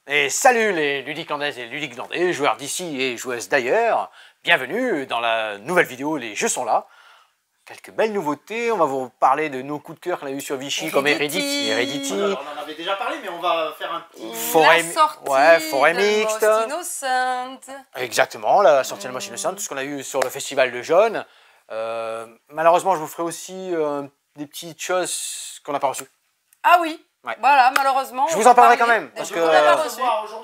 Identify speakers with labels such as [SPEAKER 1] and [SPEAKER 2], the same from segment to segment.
[SPEAKER 1] Et salut les ludiclandaises et ludiclandais, joueurs d'ici et joueuses d'ailleurs. Bienvenue dans la nouvelle vidéo Les Jeux sont là. Quelques belles nouveautés, on va vous parler de nos coups de cœur qu'on a eu sur Vichy comme Heredity.
[SPEAKER 2] Alors, on en avait déjà parlé, mais on va faire un petit...
[SPEAKER 1] Forêt mixte.
[SPEAKER 3] Innocent.
[SPEAKER 1] Exactement, la sortie de Most Innocent, tout ce qu'on a eu sur le festival de jaunes. Malheureusement, je vous ferai aussi des petites choses qu'on n'a pas reçues.
[SPEAKER 3] Ah oui,
[SPEAKER 1] Ouais.
[SPEAKER 3] voilà, malheureusement.
[SPEAKER 1] Je vous en parlerai quand même, parce que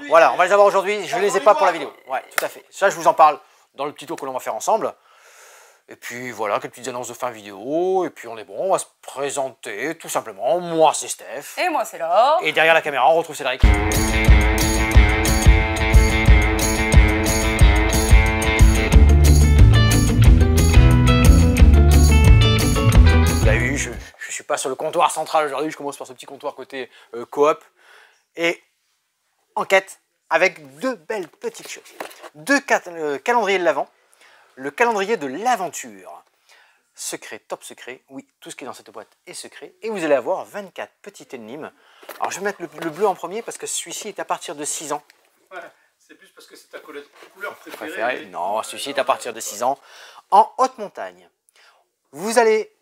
[SPEAKER 1] voilà, on va les avoir aujourd'hui, je ne les ai pas pour la vidéo. Ouais, tout à fait. Ça, je vous en parle dans le petit tour que l'on va faire ensemble. Et puis voilà, quelques petites annonces de fin vidéo, et puis on est bon, on va se présenter tout simplement. Moi, c'est Steph.
[SPEAKER 3] Et moi, c'est Laure.
[SPEAKER 1] Et derrière la caméra, on retrouve Cédric. Vous avez vu, je ne suis pas sur le comptoir central aujourd'hui, je commence par ce petit comptoir côté coop. Et enquête avec deux belles petites choses. Deux calendriers de l'Avent. Le calendrier de l'aventure. Secret, top secret. Oui, tout ce qui est dans cette boîte est secret. Et vous allez avoir 24 petites énigmes. Alors je vais mettre le bleu en premier parce que celui-ci est à partir de 6 ans.
[SPEAKER 2] Ouais, c'est plus parce que c'est ta couleur préférée.
[SPEAKER 1] Non, celui-ci est à partir de 6 ans. En haute montagne. Vous allez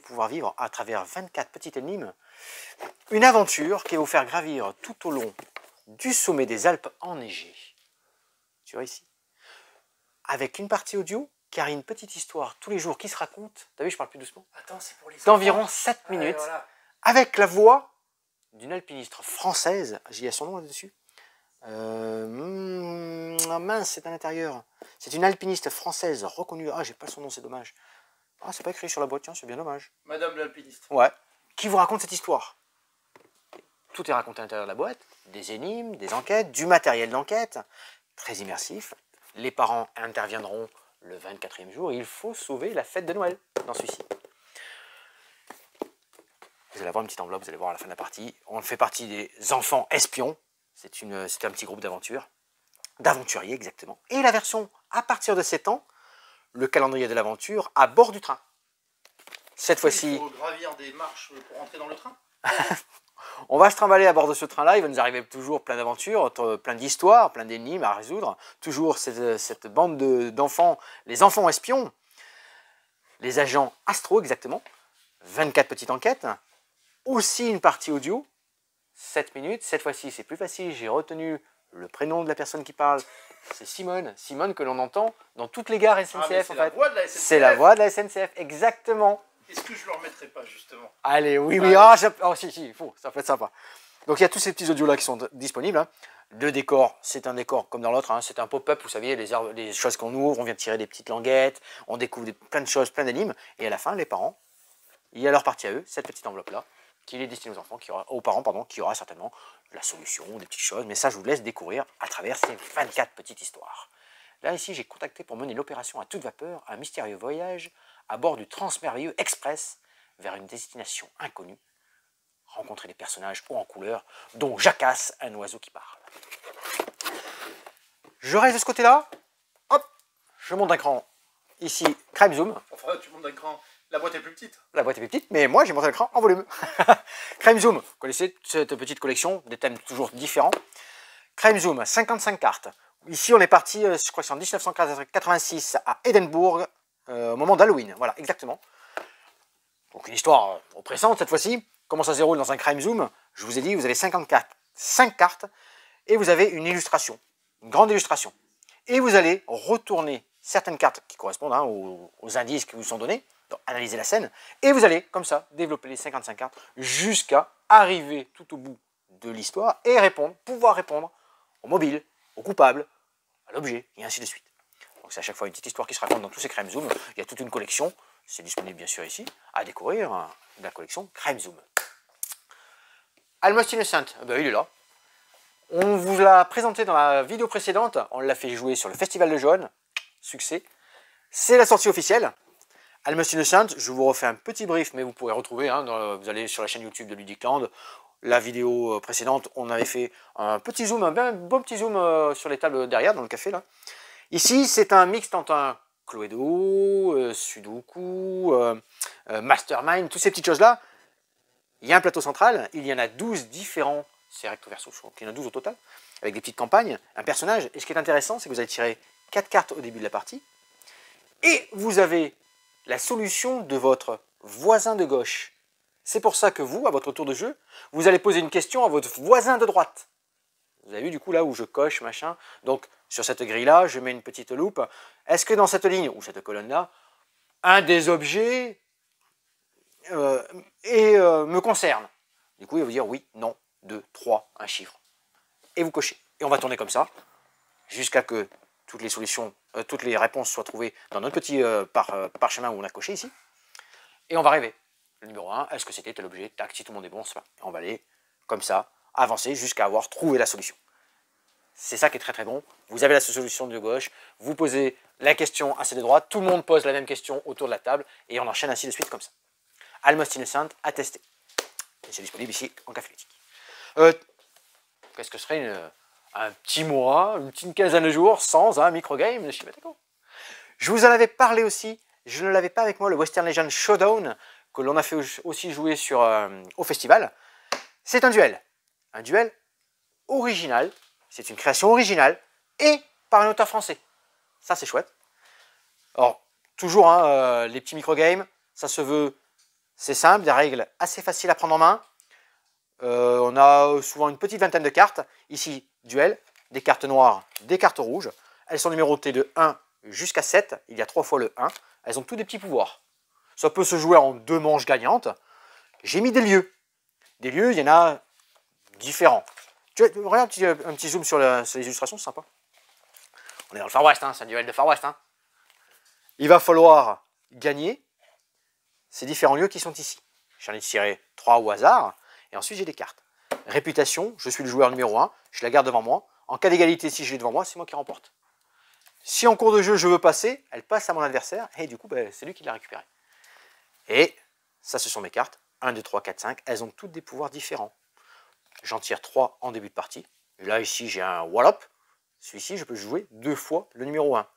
[SPEAKER 1] pouvoir vivre à travers 24 petites énigmes une aventure qui va vous faire gravir tout au long du sommet des Alpes enneigées. Tu vois ici. Avec une partie audio, car il y a une petite histoire tous les jours qui se raconte. T'as vu, je parle plus doucement.
[SPEAKER 2] Attends, c'est pour les
[SPEAKER 1] d'environ 7 minutes,
[SPEAKER 2] voilà.
[SPEAKER 1] avec la voix d'une alpiniste française. J'y ai son nom là-dessus. Mince, c'est à l'intérieur. C'est une alpiniste française reconnue. Ah, j'ai pas son nom, c'est dommage. Ah, c'est pas écrit sur la boîte, tiens, c'est bien dommage.
[SPEAKER 2] Madame l'alpiniste.
[SPEAKER 1] Ouais. Qui vous raconte cette histoire. Tout est raconté à l'intérieur de la boîte. Des énigmes, des enquêtes, du matériel d'enquête. Très immersif. Les parents interviendront le 24e jour. Il faut sauver la fête de Noël dans celui-ci. Vous allez avoir une petite enveloppe, vous allez voir à la fin de la partie. On fait partie des enfants espions. C'est un petit groupe d'aventure. D'aventuriers, exactement. Et la version à partir de 7 ans, le calendrier de l'aventure à bord du train. Cette fois-ci...
[SPEAKER 2] Il faut gravir des marches pour rentrer dans le train.
[SPEAKER 1] On va se trimballer à bord de ce train-là, il va nous arriver toujours plein d'aventures, plein d'histoires, plein d'énigmes à résoudre. Toujours cette bande d'enfants, les enfants espions, les agents astro exactement, 24 petites enquêtes, aussi une partie audio, 7 minutes, cette fois-ci c'est plus facile, j'ai retenu le prénom de la personne qui parle, c'est Simone, Simone que l'on entend dans toutes les gares SNCF en fait. C'est la voix de la SNCF, exactement.
[SPEAKER 2] Est-ce que je ne le remettrai pas, justement?
[SPEAKER 1] Allez, oui, si, il faut, ça peut être sympa. Donc, il y a tous ces petits audios-là qui sont disponibles. Hein. Le décor, c'est un décor comme dans l'autre. Hein. C'est un pop-up, vous savez, les choses qu'on ouvre, on vient tirer des petites languettes, on découvre plein de choses, plein d'énigmes. Et à la fin, les parents, il y a leur partie à eux, cette petite enveloppe-là, qui est destinée aux enfants, aux parents, pardon, qui aura certainement la solution, des petites choses. Mais ça, je vous laisse découvrir à travers ces 24 petites histoires. Là, ici, j'ai contacté pour mener l'opération à toute vapeur, un mystérieux voyage à bord du Transmerveilleux Express vers une destination inconnue. Rencontrer des personnages hauts en couleur, dont Jacasse, un oiseau qui parle. Je reste de ce côté-là. Hop, je monte d'un cran. Ici, Crime Zoom.
[SPEAKER 2] Enfin, tu montes d'un cran. La boîte est plus petite.
[SPEAKER 1] La boîte est plus petite, mais moi, j'ai monté le cran en volume. Crime Zoom, vous connaissez cette petite collection, des thèmes toujours différents. Crime Zoom, 55 cartes. Ici, on est parti, je crois que c'est en 1986 à Édimbourg, au moment d'Halloween. Voilà, exactement. Donc une histoire oppressante cette fois-ci. Comment ça se déroule dans un Crime Zoom? Je vous ai dit, vous avez 5 cartes et vous avez une illustration, une grande illustration. Et vous allez retourner certaines cartes qui correspondent hein, aux indices qui vous sont donnés, donc analyser la scène, et vous allez comme ça développer les 55 cartes jusqu'à arriver tout au bout de l'histoire et pouvoir répondre au mobile, au coupable, à l'objet, et ainsi de suite. Donc c'est à chaque fois une petite histoire qui se raconte dans tous ces Crime Zoom. Il y a toute une collection, c'est disponible bien sûr ici, à découvrir, la collection Crime Zoom. Almost Innocent, ben, il est là. On vous l'a présenté dans la vidéo précédente, on l'a fait jouer sur le Festival de Jaunes, succès. C'est la sortie officielle. Almost Innocent, je vous refais un petit brief, mais vous pourrez retrouver, hein, vous allez sur la chaîne YouTube de Ludicland. La vidéo précédente, on avait fait un petit zoom, un bon petit zoom sur les tables derrière, dans le café là. Ici, c'est un mixte entre un Cluedo, Sudoku, Mastermind, toutes ces petites choses-là. Il y a un plateau central, il y en a 12 différents c'est recto verso, je crois qu'il y en a 12 au total, avec des petites campagnes, un personnage. Et ce qui est intéressant, c'est que vous allez tirer 4 cartes au début de la partie, et vous avez la solution de votre voisin de gauche. C'est pour ça que vous, à votre tour de jeu, vous allez poser une question à votre voisin de droite. Vous avez vu du coup là où je coche, machin. Donc sur cette grille-là, je mets une petite loupe. Est-ce que dans cette ligne, ou cette colonne-là, un des objets me concerne? Du coup, il va vous dire oui, non, 2, 3, un chiffre. Et vous cochez. Et on va tourner comme ça, jusqu'à que toutes les solutions, toutes les réponses soient trouvées dans notre petit parchemin où on a coché ici. Et on va rêver. Le numéro 1, est-ce que c'était tel objet? Tac, si tout le monde est bon, c'est pas. On va aller comme ça, avancer jusqu'à avoir trouvé la solution. C'est ça qui est très très bon. Vous avez la solution de gauche, vous posez la question à celle de droite, tout le monde pose la même question autour de la table, et on enchaîne ainsi de suite comme ça. Almost Innocent à tester. Et c'est disponible ici en café ludique. Qu'est-ce que serait un petit mois, une petite quinzaine de jours sans un microgame de Shibateko? Je vous en avais parlé aussi, je ne l'avais pas avec moi, le Western Legend Showdown, que l'on a fait aussi jouer au festival. C'est un duel original, c'est une création originale, et par un auteur français. Ça c'est chouette. Alors, toujours, les petits microgames, ça se veut, c'est simple, des règles assez faciles à prendre en main. On a souvent une petite vingtaine de cartes. Ici, duel, des cartes noires, des cartes rouges. Elles sont numérotées de 1 jusqu'à 7. Il y a 3 fois le 1. Elles ont tous des petits pouvoirs. Ça peut se jouer en 2 manches gagnantes. J'ai mis des lieux. Des lieux, il y en a différents. Regarde un petit zoom sur les illustrations, c'est sympa. On est dans le Far West, c'est un duel de Far West. Il va falloir gagner ces différents lieux qui sont ici. J'en ai tiré 3 au hasard. Et ensuite, j'ai des cartes. Réputation, je suis le joueur numéro 1, je la garde devant moi. En cas d'égalité, si je l'ai devant moi, c'est moi qui remporte. Si en cours de jeu, je veux passer, elle passe à mon adversaire, et du coup, c'est lui qui l'a récupérée. Et ça, ce sont mes cartes. 1, 2, 3, 4, 5. Elles ont toutes des pouvoirs différents. J'en tire 3 en début de partie. Et là, ici, j'ai un Wallop. Celui-ci, je peux jouer 2 fois le numéro 1.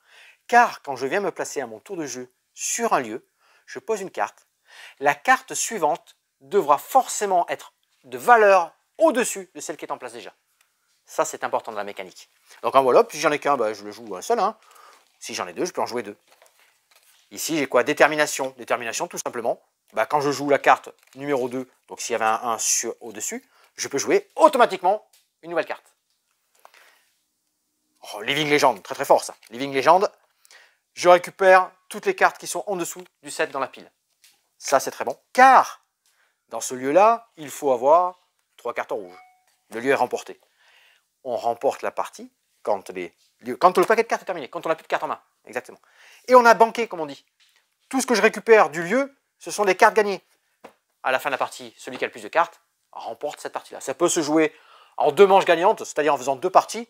[SPEAKER 1] Car quand je viens me placer à mon tour de jeu sur un lieu, je pose une carte. La carte suivante devra forcément être de valeur au-dessus de celle qui est en place déjà. Ça, c'est important dans la mécanique. Donc un Wallop, si j'en ai qu'un, je le joue un seul. Si j'en ai 2, je peux en jouer 2. Ici, j'ai quoi? Détermination. Détermination, tout simplement. Quand je joue la carte numéro 2, donc s'il y avait un 1 au-dessus, je peux jouer automatiquement une nouvelle carte. Oh, Living Legend, très très fort ça. Living Legend, je récupère toutes les cartes qui sont en dessous du set dans la pile. Ça, c'est très bon. Car, dans ce lieu-là, il faut avoir 3 cartes rouges. Le lieu est remporté. On remporte la partie quand le paquet de cartes est terminé, quand on n'a plus de cartes en main. Exactement. Et on a banqué, comme on dit. Tout ce que je récupère du lieu, ce sont des cartes gagnées. À la fin de la partie, celui qui a le plus de cartes remporte cette partie-là. Ça peut se jouer en 2 manches gagnantes, c'est-à-dire en faisant 2 parties.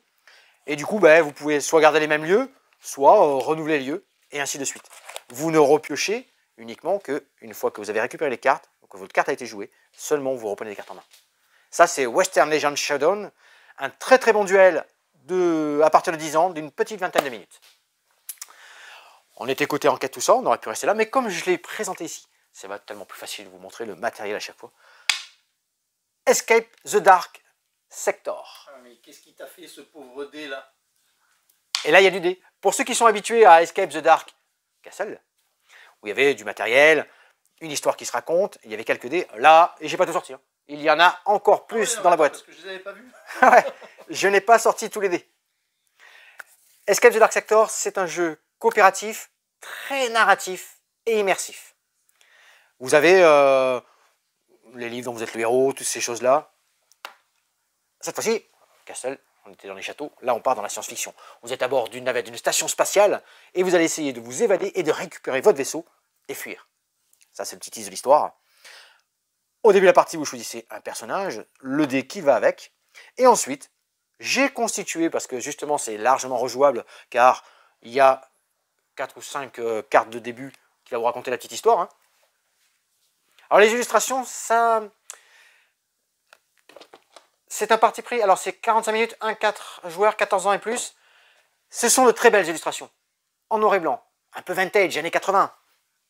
[SPEAKER 1] Et du coup, vous pouvez soit garder les mêmes lieux, soit renouveler les lieux, et ainsi de suite. Vous ne repiochez uniquement qu'une fois que vous avez récupéré les cartes, que votre carte a été jouée, seulement vous reprenez les cartes en main. Ça, c'est Western Legend Showdown, un très très bon duel à partir de 10 ans, d'une petite vingtaine de minutes. On était côté enquête, tout ça, on aurait pu rester là, mais comme je l'ai présenté ici, c'est tellement plus facile de vous montrer le matériel à chaque fois. Escape the Dark Sector.
[SPEAKER 2] Ah, mais qu'est-ce qui t'a fait ce pauvre dé là?
[SPEAKER 1] Et là, il y a du dé. Pour ceux qui sont habitués à Escape the Dark Castle, où il y avait du matériel, une histoire qui se raconte, il y avait quelques dés. Là, et j'ai pas tout sorti. Il y en a encore plus dans la boîte.
[SPEAKER 2] Parce que je les avais pas vus.
[SPEAKER 1] Ouais, je n'ai pas sorti tous les dés. Escape the Dark Sector, c'est un jeu coopératif, très narratif et immersif. Vous avez les livres dont vous êtes le héros, toutes ces choses-là. Cette fois-ci, Castle, on était dans les châteaux, là on part dans la science-fiction. Vous êtes à bord d'une navette, d'une station spatiale, et vous allez essayer de vous évader et de récupérer votre vaisseau et fuir. Ça, c'est le petit tease de l'histoire. Au début de la partie, vous choisissez un personnage, le dé qui va avec, et ensuite, j'ai constitué, parce que justement c'est largement rejouable, car il y a 4 ou 5 cartes de début qui va vous raconter la petite histoire. Alors les illustrations, ça... c'est un parti pris, alors c'est 45 minutes, 1-4 joueurs, 14 ans et plus. Ce sont de très belles illustrations, en noir et blanc, un peu vintage, années 80.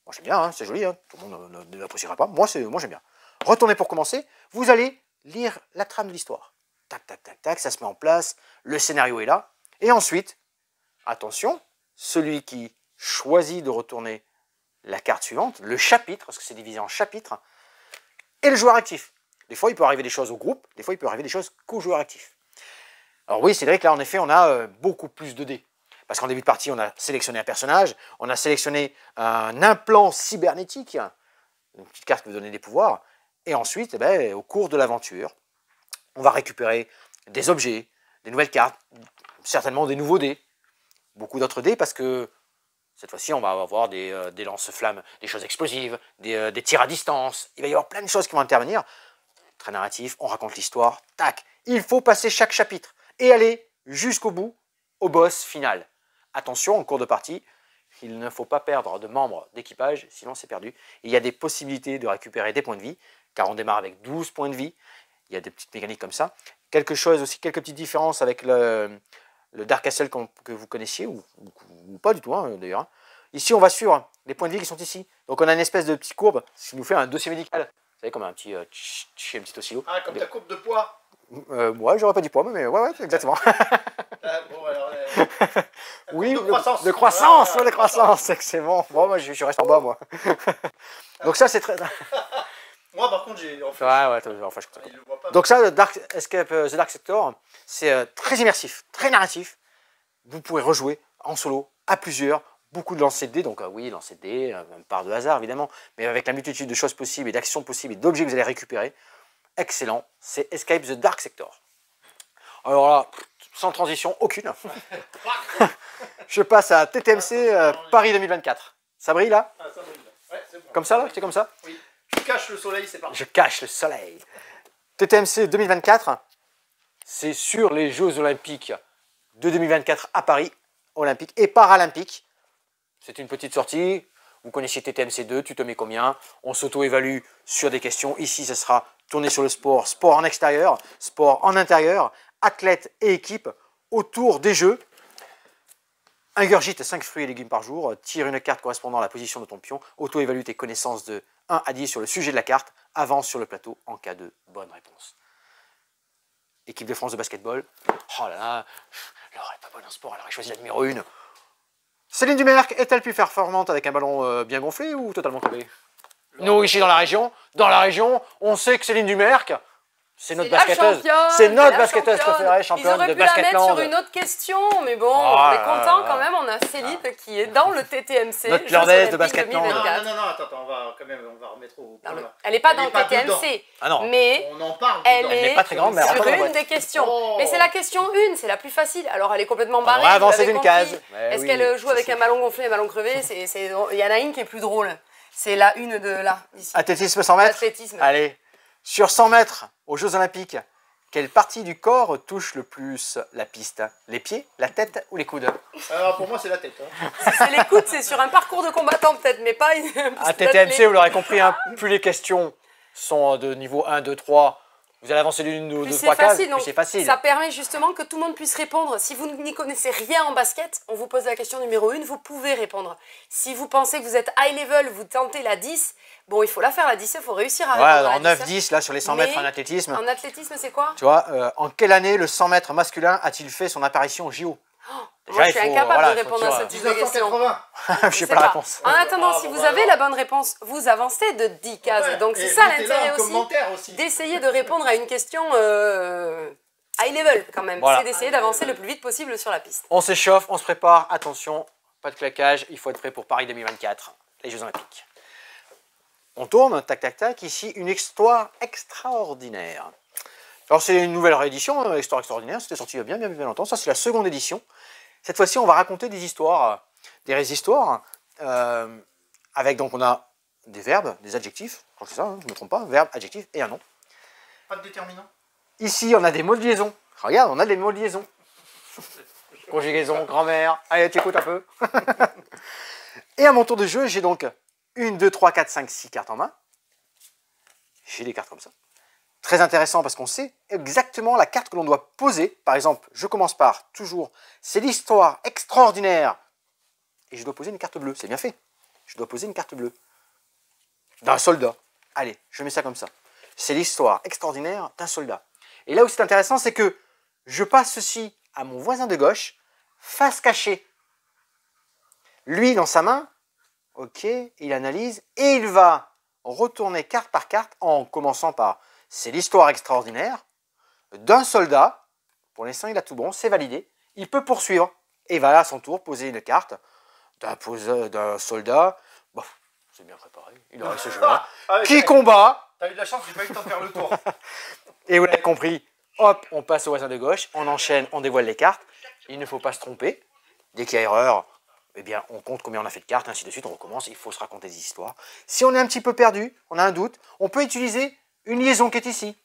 [SPEAKER 1] Moi j'aime bien, c'est joli, tout le monde ne l'appréciera pas, moi j'aime bien. Retournez pour commencer, vous allez lire la trame de l'histoire. tac, tac, tac, tac, ça se met en place, le scénario est là. Et ensuite, attention, celui qui choisit de retourner la carte suivante, le chapitre, parce que c'est divisé en chapitres, et le joueur actif. Des fois, il peut arriver des choses au groupe, des fois, il peut arriver des choses qu'au joueur actif. Alors oui, c'est vrai que là, en effet, on a beaucoup plus de dés. Parce qu'en début de partie, on a sélectionné un personnage, on a sélectionné un implant cybernétique, une petite carte qui vous donne des pouvoirs, et ensuite, eh ben, au cours de l'aventure, on va récupérer des objets, des nouvelles cartes, certainement des nouveaux dés, beaucoup d'autres dés, parce que cette fois-ci, on va avoir des lance-flammes, des choses explosives, des tirs à distance, il va y avoir plein de choses qui vont intervenir. Très narratif, on raconte l'histoire, tac, il faut passer chaque chapitre et aller jusqu'au bout, au boss final. Attention, en cours de partie, il ne faut pas perdre de membres d'équipage, sinon c'est perdu. Il y a des possibilités de récupérer des points de vie, car on démarre avec 12 points de vie. Il y a des petites mécaniques comme ça. Quelque chose aussi, quelques petites différences avec le Dark Castle que vous connaissiez, ou pas du tout hein, d'ailleurs. Ici, on va sur les points de vie qui sont ici. Donc on a une espèce de petite courbe, ce qui nous fait un dossier médical. Vous savez, comme un petit oscillo.
[SPEAKER 2] Ah, comme ta courbe de poids.
[SPEAKER 1] Ouais, j'aurais pas dit poids, mais ouais, exactement.
[SPEAKER 2] Bon, alors,
[SPEAKER 1] oui,
[SPEAKER 2] de croissance.
[SPEAKER 1] De croissance, ouais, de croissance, c'est bon. Bon, moi, je reste en bas, moi. Donc ça, c'est très...
[SPEAKER 2] Moi, par contre, j'ai... Enfin,
[SPEAKER 1] enfin, je comprends.
[SPEAKER 2] il le voit pas.
[SPEAKER 1] Donc ça, The Dark Sector, c'est très immersif, très narratif. Vous pouvez rejouer en solo, à plusieurs, beaucoup de lancers de dés. Donc oui, lancer de dés, par de hasard, évidemment, mais avec la multitude de choses possibles et d'actions possibles et d'objets que vous allez récupérer. Excellent, c'est Escape the Dark Sector. Alors là, sans transition aucune, je passe à TTMC Paris 2024. Ça brille là?
[SPEAKER 2] Ah, ça brille, là. Ouais, c'est bon.
[SPEAKER 1] Comme ça là? C'est comme ça?
[SPEAKER 2] Oui. Je cache le soleil, c'est parti.
[SPEAKER 1] Je cache le soleil. TTMC 2024, c'est sur les Jeux Olympiques de 2024 à Paris, Olympiques et Paralympiques. C'est une petite sortie. Vous connaissez TTMC 2, tu te mets combien? On s'auto-évalue sur des questions. Ici, ce sera tourné sur le sport, sport en extérieur, sport en intérieur, athlète et équipe autour des jeux. Ingurgite 5 fruits et légumes par jour, tire une carte correspondant à la position de ton pion, auto-évalue tes connaissances de 1 à 10 sur le sujet de la carte, avance sur le plateau en cas de bonne réponse. Équipe de France de basketball, oh là là, Laure n'est pas bonne en sport, elle aurait choisi la numéro 1. Céline Dumerc est-elle plus performante avec un ballon bien gonflé ou totalement tombé? Nous, ici dans la région, on sait que Céline Dumerc, c'est notre basketteuse. C'est notre basketteuse préférée, championne de Basketland.
[SPEAKER 3] Ils auraient pu la mettre sur une autre question, mais bon, on est content quand même, on a Céline qui est dans le TTMC.
[SPEAKER 1] Notre Lordaise de Basketland.
[SPEAKER 2] Non, attends, on va remettre au...
[SPEAKER 3] Elle n'est pas dans le TTMC, mais
[SPEAKER 2] on en parle
[SPEAKER 3] elle est
[SPEAKER 1] pas très grande, mais
[SPEAKER 3] sur une des questions.
[SPEAKER 2] Oh.
[SPEAKER 3] Mais c'est la question 1, c'est la plus facile. Alors elle est complètement barrée.
[SPEAKER 1] On va avancer d'une case.
[SPEAKER 3] Est-ce qu'elle joue avec un ballon gonflé et un ballon crevé? Il y en a une qui est plus drôle. C'est la une de là, ici.
[SPEAKER 1] Athlétisme 100 mètres.
[SPEAKER 3] Athlétisme.
[SPEAKER 1] Allez, sur 100 mètres aux Jeux Olympiques, quelle partie du corps touche le plus la piste? Les pieds, la tête ou les coudes?
[SPEAKER 2] Alors pour moi, c'est la tête. Hein.
[SPEAKER 3] Si c'est les coudes, c'est sur un parcours de combattant peut-être, mais pas une...
[SPEAKER 1] À TTMC, vous l'aurez compris, hein, plus les questions sont de niveau 1, 2, 3, vous allez avancer d'une ou deux, trois cases, plus c'est facile.
[SPEAKER 3] Ça permet justement que tout le monde puisse répondre. Si vous n'y connaissez rien en basket, on vous pose la question numéro 1, vous pouvez répondre. Si vous pensez que vous êtes high level, vous tentez la 10, bon, il faut la faire la 10, il faut réussir à répondre à
[SPEAKER 1] en 9-10, là, sur les 100 mètres en athlétisme.
[SPEAKER 3] En athlétisme, c'est quoi?
[SPEAKER 1] Tu vois, en quelle année le 100 mètres masculin a-t-il fait son apparition au JO?
[SPEAKER 3] Moi, je suis incapable de répondre à ce type de question.
[SPEAKER 2] 1980.
[SPEAKER 1] Je sais pas la réponse.
[SPEAKER 3] En attendant, si vous avez la bonne réponse, vous avancez de 10 cases. Donc c'est ça l'intérêt aussi, d'essayer de répondre à une question high level quand même.
[SPEAKER 1] Voilà.
[SPEAKER 3] C'est d'essayer d'avancer le plus vite possible sur la piste.
[SPEAKER 1] On s'échauffe, on se prépare, attention, pas de claquage, il faut être prêt pour Paris 2024, les Jeux Olympiques. On tourne, tac tac tac, ici une histoire extraordinaire. Alors c'est une nouvelle réédition, Histoire extraordinaire, c'était sorti il y a bien longtemps, ça c'est la seconde édition. Cette fois-ci on va raconter des histoires, avec donc on a des verbes, des adjectifs, je crois que c'est ça, hein, je ne me trompe pas, verbe, adjectif et un nom.
[SPEAKER 2] Pas de déterminant.
[SPEAKER 1] Ici on a des mots de liaison, regarde on a des mots de liaison. Conjugaison, grammaire, allez t'écoutes un peu. Et à mon tour de jeu, j'ai donc 1, 2, 3, 4, 5, 6 cartes en main. J'ai des cartes comme ça. Très intéressant parce qu'on sait exactement la carte que l'on doit poser. Par exemple, je commence par toujours, c'est l'histoire extraordinaire. Et je dois poser une carte bleue, c'est bien fait. Je dois poser une carte bleue. D'un soldat. Allez, je mets ça comme ça. C'est l'histoire extraordinaire d'un soldat. Et là où c'est intéressant, c'est que je passe ceci à mon voisin de gauche, face cachée. Lui, dans sa main, ok, il analyse et il va retourner carte par carte en commençant par « c'est l'histoire extraordinaire d'un soldat ». Pour l'instant, il a tout bon, c'est validé. Il peut poursuivre et va à son tour poser une carte d'un soldat. Bon, c'est bien préparé, il aurait ce jeu-là. Qui combat.
[SPEAKER 2] T'as eu de la chance, j'ai pas eu le temps de faire le tour.
[SPEAKER 1] Et vous l'avez compris, hop, on passe au voisin de gauche, on enchaîne, on dévoile les cartes. Il ne faut pas se tromper. Dès qu'il y a erreur, eh bien, on compte combien on a fait de cartes, ainsi de suite, on recommence, il faut se raconter des histoires. Si on est un petit peu perdu, on a un doute, on peut utiliser une liaison qui est ici.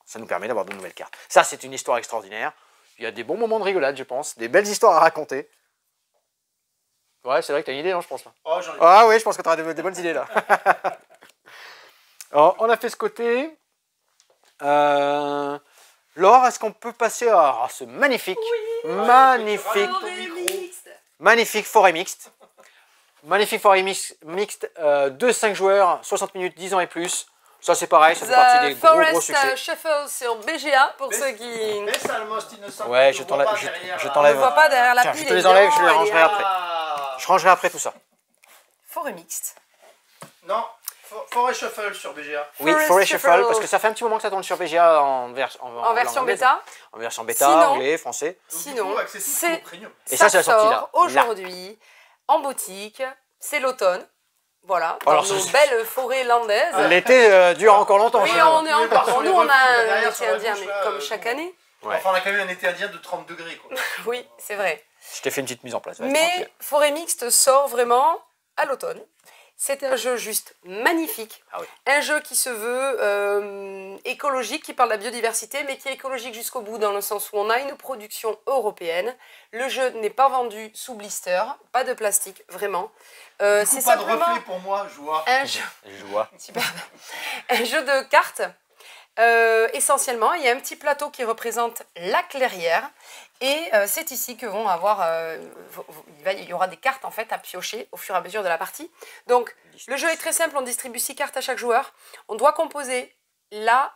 [SPEAKER 1] Ça nous permet d'avoir de nouvelles cartes. Ça, c'est une histoire extraordinaire. Il y a des bons moments de rigolade, je pense, des belles histoires à raconter. Ouais, c'est vrai que tu as une idée, non, je pense. Là.
[SPEAKER 2] Oh, j'en ai...
[SPEAKER 1] Ah oui, je pense que tu auras des bonnes idées, là. Alors, on a fait ce côté. Laure, est-ce qu'on peut passer à ce magnifique, magnifique forêt mixte. Magnifique forêt mixte, 2-5 joueurs, 60 minutes, 10 ans et plus. Ça c'est pareil, ça fait partie des gros succès.
[SPEAKER 3] Shuffle sur BGA pour ceux qui...
[SPEAKER 1] Ouais, je t'enlève.
[SPEAKER 3] On ne voit pas derrière la pile.
[SPEAKER 1] Je te les enlève, je les rangerai après. Je rangerai après tout ça.
[SPEAKER 3] Forêt mixte.
[SPEAKER 2] Non, Forêt Shuffle sur BGA.
[SPEAKER 1] Oui, Forêt Shuffle, parce que ça fait un petit moment que ça tourne sur BGA en
[SPEAKER 3] version bêta.
[SPEAKER 1] En version bêta, anglais, français.
[SPEAKER 3] Sinon,
[SPEAKER 1] ça
[SPEAKER 3] sort aujourd'hui en boutique. C'est l'automne. Voilà, dans nos belles forêts landaises.
[SPEAKER 1] L'été dure encore longtemps.
[SPEAKER 3] Oui, on est encore. Nous, on a un été indien, mais comme chaque année.
[SPEAKER 2] Ouais. Enfin, on a quand même un été indien de 30 degrés. Quoi.
[SPEAKER 3] Oui, c'est vrai.
[SPEAKER 1] Je t'ai fait une petite mise en place.
[SPEAKER 3] Mais Forêt Mixte sort vraiment à l'automne. C'est un jeu juste magnifique.
[SPEAKER 1] Ah oui.
[SPEAKER 3] Un jeu qui se veut écologique, qui parle de la biodiversité, mais qui est écologique jusqu'au bout, dans le sens où on a une production européenne. Le jeu n'est pas vendu sous blister, pas de plastique, vraiment.
[SPEAKER 2] C'est pas de reflet pour moi, joie.
[SPEAKER 3] Un jeu,
[SPEAKER 1] Superbe.
[SPEAKER 3] un jeu de cartes. Essentiellement, il y a un petit plateau qui représente la clairière et c'est ici que vont avoir, il y aura des cartes en fait à piocher au fur et à mesure de la partie. Donc le jeu est très simple, on distribué 6 cartes à chaque joueur. On doit composer la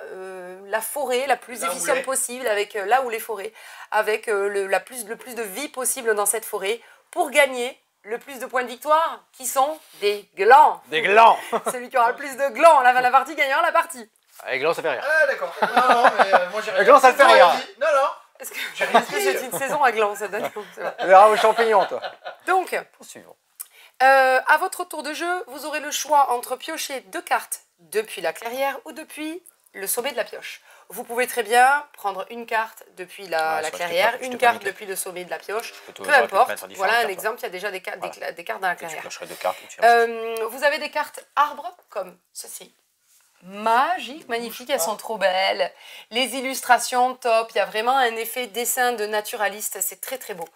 [SPEAKER 3] forêt la plus efficiente possible, avec là où les forêts, avec le plus de vie possible dans cette forêt pour gagner le plus de points de victoire qui sont des glands.
[SPEAKER 1] Des glands.
[SPEAKER 3] Celui qui aura le plus de glands à la fin de la partie gagnera la partie.
[SPEAKER 1] Avec glands, ça fait rire.
[SPEAKER 2] Ah, d'accord. Non, mais moi j'ai rien.
[SPEAKER 1] Avec glands, ça te fait rire.
[SPEAKER 2] Non.
[SPEAKER 3] Est-ce que c'est une saison à glands, cette année?
[SPEAKER 1] Tu verras aux champignons, toi.
[SPEAKER 3] Donc,
[SPEAKER 1] poursuivons.
[SPEAKER 3] À votre tour de jeu, vous aurez le choix entre piocher 2 cartes depuis la clairière ou depuis le sommet de la pioche. Vous pouvez très bien prendre une carte depuis la clairière, une carte depuis le sommet de la pioche, peu importe. Voilà un exemple, il y a déjà des cartes dans la clairière. Vous avez des cartes arbres comme ceci. Magique, magnifique, elles sont trop belles. Les illustrations, top. Il y a vraiment un effet dessin de naturaliste, c'est très très beau.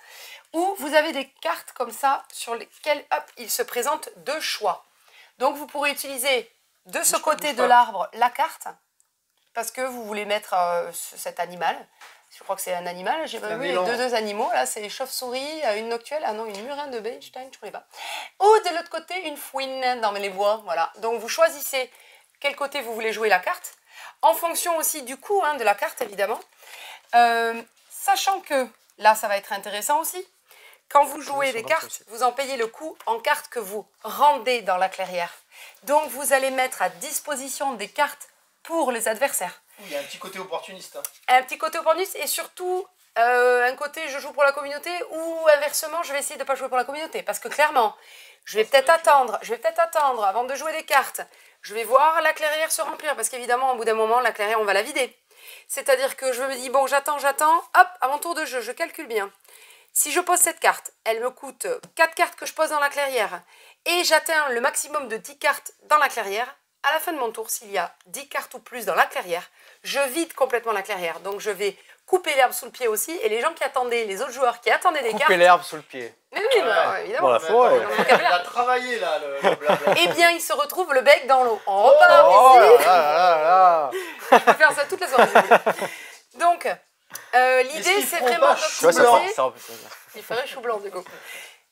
[SPEAKER 3] Ou vous avez des cartes comme ça sur lesquelles, hop, il se présente 2 choix. Donc vous pourrez utiliser de ce côté de l'arbre la carte, parce que vous voulez mettre cet animal. Je crois que c'est un animal, j'ai pas vu les deux animaux, là c'est chauve-souris, une noctuelle, ah non, une murine de Bechstein, je ne connais pas. Ou de l'autre côté, une fouine dans les bois, voilà. Donc vous choisissez quel côté vous voulez jouer la carte, en fonction aussi du coût de la carte, évidemment. Sachant que, là, ça va être intéressant aussi, quand vous jouez des cartes, vous en payez le coût en cartes que vous rendez dans la clairière. Donc, vous allez mettre à disposition des cartes pour les adversaires.
[SPEAKER 2] Il y a un petit côté opportuniste.
[SPEAKER 3] Un petit côté opportuniste et surtout, un côté je joue pour la communauté ou inversement, je vais essayer de ne pas jouer pour la communauté. Parce que clairement, je vais peut-être attendre avant de jouer des cartes. Je vais voir la clairière se remplir parce qu'évidemment, au bout d'un moment, la clairière, on va la vider. C'est-à-dire que je me dis, bon, j'attends, hop, à mon tour de jeu, je calcule bien. Si je pose cette carte, elle me coûte 4 cartes que je pose dans la clairière et j'atteins le maximum de 10 cartes dans la clairière. À la fin de mon tour, s'il y a 10 cartes ou plus dans la clairière, je vide complètement la clairière. Donc, je vais couper l'herbe sous le pied aussi. Et les gens qui attendaient, les autres joueurs qui attendaient des cartes...
[SPEAKER 1] Couper l'herbe sous le pied.
[SPEAKER 3] Mais oui, évidemment.
[SPEAKER 1] Dans la forêt.
[SPEAKER 2] Il a travaillé, là, le blabla.
[SPEAKER 3] Eh bien, il se retrouve le bec dans l'eau. On repart ici. Je peux faire ça toute la soirée. Donc, l'idée, c'est vraiment d'optimiser... Il ferait chou blanc, du coup.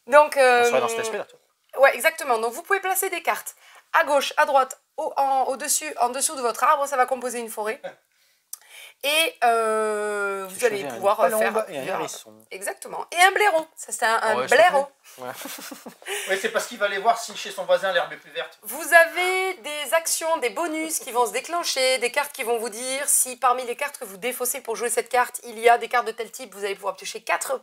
[SPEAKER 3] Donc,
[SPEAKER 1] on serait dans cet aspect-là.
[SPEAKER 3] Ouais, exactement. Donc, vous pouvez placer des cartes à gauche, à droite, en dessous de votre arbre. Ça va composer une forêt. Et vous allez pouvoir faire...
[SPEAKER 1] Et un hérisson.
[SPEAKER 3] Exactement. Et un blaireau. Ça, c'est un
[SPEAKER 1] Ouais,
[SPEAKER 3] blaireau.
[SPEAKER 2] Oui, c'est parce qu'il va aller voir si chez son voisin l'herbe est plus verte.
[SPEAKER 3] Vous avez des actions, des bonus qui vont se déclencher, des cartes qui vont vous dire si parmi les cartes que vous défaussez pour jouer cette carte, il y a des cartes de tel type, vous allez pouvoir piocher 4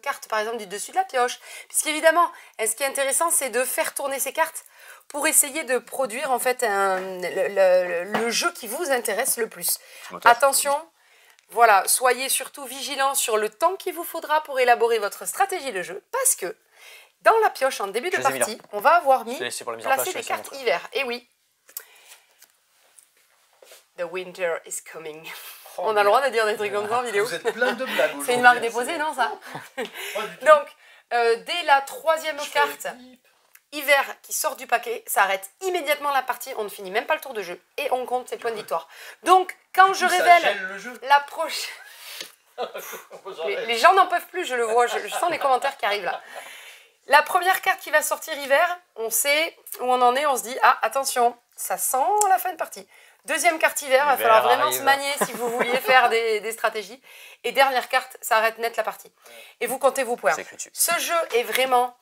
[SPEAKER 3] cartes par exemple du dessus de la pioche. Puisqu'évidemment, ce qui est intéressant, c'est de faire tourner ces cartes pour essayer de produire en fait le jeu qui vous intéresse le plus. Attention, voilà, soyez surtout vigilants sur le temps qu'il vous faudra pour élaborer votre stratégie de jeu, parce que dans la pioche en début de partie, on va avoir placé des cartes hiver. Et oui, the winter is coming. On a le droit de dire des trucs comme ça en vidéo.
[SPEAKER 2] Vous êtes plein de blagues.
[SPEAKER 3] C'est une marque déposée, non ça? Donc, dès la 3e carte hiver qui sort du paquet, ça arrête immédiatement la partie, on ne finit même pas le tour de jeu et on compte ses points de victoire. Donc, quand je révèle la prochaine... les gens n'en peuvent plus, je le vois, je sens les commentaires qui arrivent là. La première carte qui va sortir hiver, on sait où on en est, on se dit, ah attention, ça sent la fin de partie. Deuxième carte hiver, il va falloir vraiment se manier si vous vouliez faire des stratégies. Et dernière carte, ça arrête net la partie. Et vous comptez vos points. Ce jeu est vraiment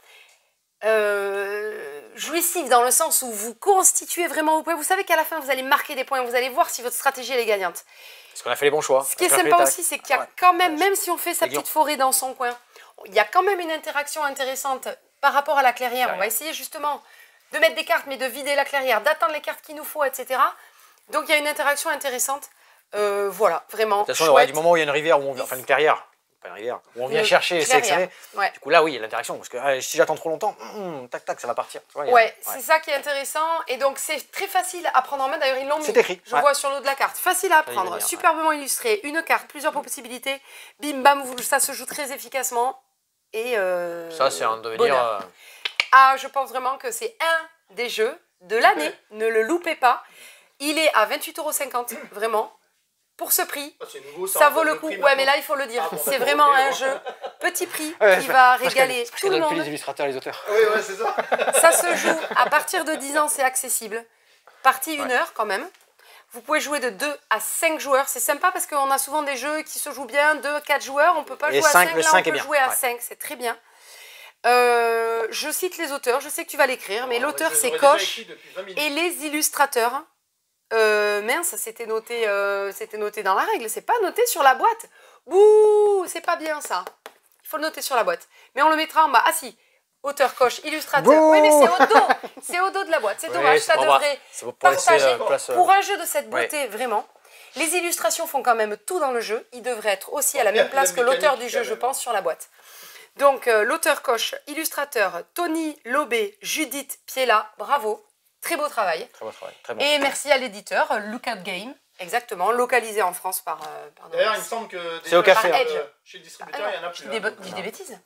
[SPEAKER 3] jouissif dans le sens où vous constituez vraiment vos points. Vous savez qu'à la fin, vous allez marquer des points. Vous allez voir si votre stratégie elle est gagnante.
[SPEAKER 1] Parce qu'on a fait les bons choix.
[SPEAKER 3] Ce qui est sympa aussi, c'est qu'il y a quand même si on fait sa petite forêt dans son coin, il y a quand même une interaction intéressante par rapport à la clairière. On va essayer justement de mettre des cartes, mais de vider la clairière, d'attendre les cartes qu'il nous faut, etc. Donc il y a une interaction intéressante. Voilà, vraiment.
[SPEAKER 1] De toute façon, il y a du moment où il y a une rivière, enfin une clairière, pas une rivière, où on vient chercher et sélectionner. Ouais. Du coup, là, oui, il y a l'interaction. Parce que si j'attends trop longtemps, tac, tac, ça va partir. Tu vois,
[SPEAKER 3] c'est ça qui est intéressant. Et donc, c'est très facile à prendre en main. D'ailleurs, ils l'ont mis.
[SPEAKER 1] C'est écrit.
[SPEAKER 3] Je vois sur le dos de la carte. Facile à apprendre, superbement illustré. Une carte, plusieurs possibilités. Bim, bam, ça se joue très efficacement. Et
[SPEAKER 1] ça, c'est un devenir.
[SPEAKER 3] Ah, je pense vraiment que c'est un des jeux de l'année. Ne le loupez pas. Il est à 28,50 €, vraiment. Pour ce prix, ça vaut le coup. Ouais, mais là, il faut le dire. C'est vraiment un jeu petit prix qui va régaler tout le monde.
[SPEAKER 1] Les illustrateurs, les auteurs.
[SPEAKER 2] Oui, ouais, c'est ça.
[SPEAKER 3] Ça se joue à partir de 10 ans, c'est accessible. Partie 1 heure quand même. Vous pouvez jouer de 2 à 5 joueurs. C'est sympa parce qu'on a souvent des jeux qui se jouent bien, 2 à 4 joueurs. On ne peut pas jouer à 5. Là, on peut jouer à 5. C'est très bien. Je cite les auteurs. Je sais que tu vas l'écrire, mais l'auteur, c'est Koch. Et les illustrateurs... mince, c'était noté dans la règle, c'est pas noté sur la boîte. Bouh, c'est pas bien ça. Il faut le noter sur la boîte. Mais on le mettra en bas. Ah si, auteur, Koch, illustrateur. Bouh. Oui, mais c'est au dos. C'est au dos de la boîte. C'est dommage, ça devrait partager. Pour un jeu de cette beauté, vraiment. Les illustrations font quand même tout dans le jeu. Il devrait être aussi à la même place que l'auteur du jeu, je pense, sur la boîte. Donc, l'auteur Koch, illustrateur, Tony Lobé, Judith Piella, bravo. Très beau travail.
[SPEAKER 1] Très beau travail. Très bon.
[SPEAKER 3] Et merci à l'éditeur, Lookout Game, exactement, localisé en France par...
[SPEAKER 2] D'ailleurs, il me semble que
[SPEAKER 1] c'est au café.
[SPEAKER 2] Chez le distributeur, il y en a plus.
[SPEAKER 3] Dis des bêtises.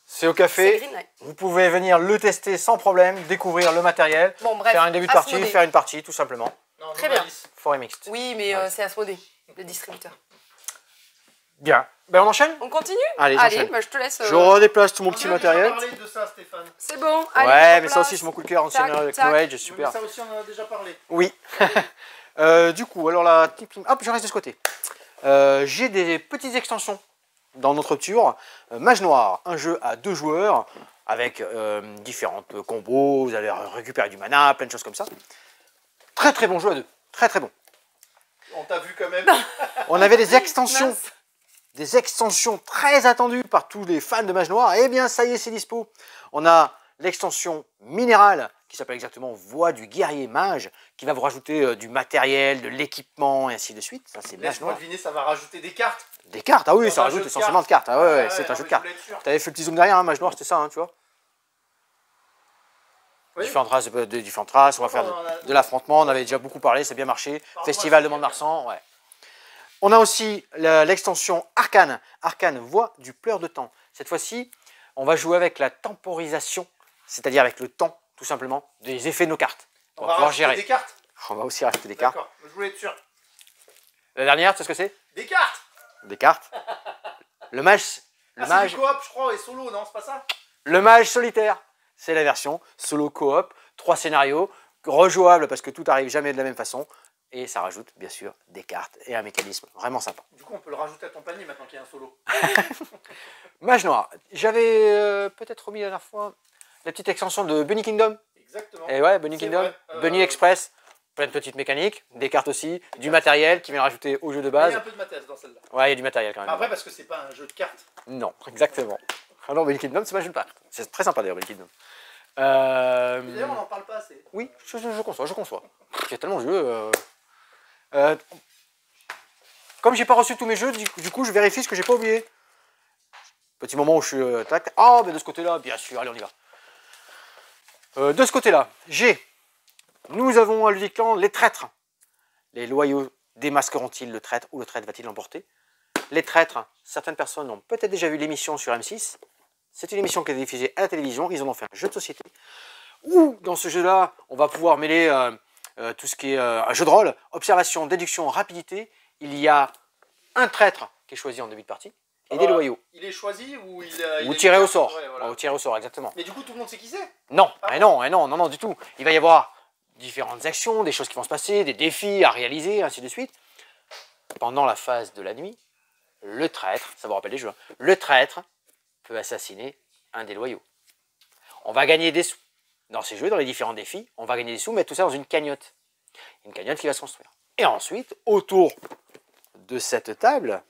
[SPEAKER 1] C'est au café. Vous pouvez venir le tester sans problème, découvrir le matériel, faire un début de partie, faire une partie, tout simplement.
[SPEAKER 2] Non,
[SPEAKER 3] très bien.
[SPEAKER 1] Forêt mixte.
[SPEAKER 3] Oui, mais c'est Asmodée, le distributeur.
[SPEAKER 1] Bien. Ben on enchaîne?
[SPEAKER 3] On continue?
[SPEAKER 1] Allez,
[SPEAKER 3] bah, je te laisse.
[SPEAKER 1] Je redéplace tout mon petit matériel.
[SPEAKER 2] On a déjà parlé de ça, Stéphane.
[SPEAKER 3] C'est bon.
[SPEAKER 1] Allez, ouais, mais ça aussi, c'est mon coup de cœur en scénario avec No Age, super.
[SPEAKER 2] Mais ça aussi, on en a déjà parlé.
[SPEAKER 1] Oui. Du coup, alors là, hop, je reste de ce côté. J'ai des petites extensions dans notre tour. Mage Noir, un jeu à 2 joueurs avec différentes combos. Vous allez récupérer du mana, plein de choses comme ça. Très très bon jeu à 2. Très très bon.
[SPEAKER 2] On t'a vu quand même.
[SPEAKER 1] On avait des extensions. Des extensions très attendues par tous les fans de Mage Noir. Eh bien, ça y est, c'est dispo. On a l'extension minérale qui s'appelle exactement Voix du guerrier mage, qui va vous rajouter du matériel, de l'équipement et ainsi de suite. Ça, c'est Mage Noir.
[SPEAKER 2] Deviner, ça va rajouter des cartes.
[SPEAKER 1] Des cartes, ah oui, ça rajoute essentiellement de cartes. Ah ouais, c'est un jeu de cartes. Tu avais fait le petit zoom derrière, hein, Mage Noir, c'était ça, hein, tu vois. Oui. Différentes races, on va faire de l'affrontement, on avait déjà beaucoup parlé, c'est bien marché. Festival de Mont-de-Marsan, ouais. On a aussi l'extension Arcane, Arcane Voix du pleur de temps. Cette fois-ci, on va jouer avec la temporisation, c'est-à-dire avec le temps, tout simplement, des effets de nos cartes.
[SPEAKER 2] On va pouvoir gérer des cartes.
[SPEAKER 1] On va aussi rajouter des cartes.
[SPEAKER 2] D'accord, je voulais être sûr.
[SPEAKER 1] La dernière, tu sais ce que c'est?
[SPEAKER 2] Des cartes.
[SPEAKER 1] Des cartes. Le mage...
[SPEAKER 2] c'est du coop, je crois, et solo, non, c'est pas ça?
[SPEAKER 1] Le mage solitaire, c'est la version solo coop, 3 scénarios, rejouable parce que tout arrive jamais de la même façon. Et ça rajoute bien sûr des cartes et un mécanisme vraiment sympa.
[SPEAKER 2] Du coup, on peut le rajouter à ton panier maintenant qu'il y a un solo.
[SPEAKER 1] Mage noir. J'avais peut-être remis la dernière fois la petite extension de Bunny Kingdom.
[SPEAKER 2] Exactement.
[SPEAKER 1] Et ouais, Bunny
[SPEAKER 2] C'est
[SPEAKER 1] Kingdom,
[SPEAKER 2] vrai.
[SPEAKER 1] Bunny Express, plein de petites mécaniques, des cartes aussi, du matériel qui vient rajouter au jeu de
[SPEAKER 2] Il y
[SPEAKER 1] base.
[SPEAKER 2] a un peu de matériel dans celle-là.
[SPEAKER 1] Ouais, il y a du matériel quand même.
[SPEAKER 2] Après, parce que c'est pas un jeu de cartes.
[SPEAKER 1] Non, exactement. Ah non, Bunny Kingdom, c'est pas un jeu de cartes. C'est très sympa d'ailleurs, Bunny Kingdom.
[SPEAKER 2] Mais d'ailleurs, on n'en parle pas assez.
[SPEAKER 1] Oui, je conçois, je conçois. Il y a tellement de jeux. Comme j'ai pas reçu tous mes jeux, du coup, je vérifie ce que j'ai pas oublié. Petit moment où je suis tac. Ah, mais de ce côté-là, bien sûr, allez, on y va. De ce côté-là, nous avons à Ludicland les traîtres. Les loyaux démasqueront-ils le traître ou le traître va-t-il l'emporter? Les traîtres, certaines personnes ont peut-être déjà vu l'émission sur M6. C'est une émission qui est diffusée à la télévision. Ils en ont fait un jeu de société. Où, dans ce jeu-là, on va pouvoir mêler tout ce qui est un jeu de rôle, observation, déduction, rapidité. Il y a un traître qui est choisi en début de partie et des loyaux.
[SPEAKER 2] Il est choisi ou
[SPEAKER 1] Ou tiré au sort.
[SPEAKER 2] Ouais, voilà.
[SPEAKER 1] Ou tiré au sort, exactement.
[SPEAKER 2] Mais du coup, tout le monde sait qui c'est?
[SPEAKER 1] Non, mais non, non, du tout. Il va y avoir différentes actions, des choses qui vont se passer, des défis à réaliser, ainsi de suite. Pendant la phase de la nuit, le traître, ça vous rappelle les jeux, hein, le traître peut assassiner un des loyaux. On va gagner des sous. Dans ces jeux, dans les différents défis, on va gagner des sous, mettre tout ça dans une cagnotte. Une cagnotte qui va se construire. Et ensuite, autour de cette table,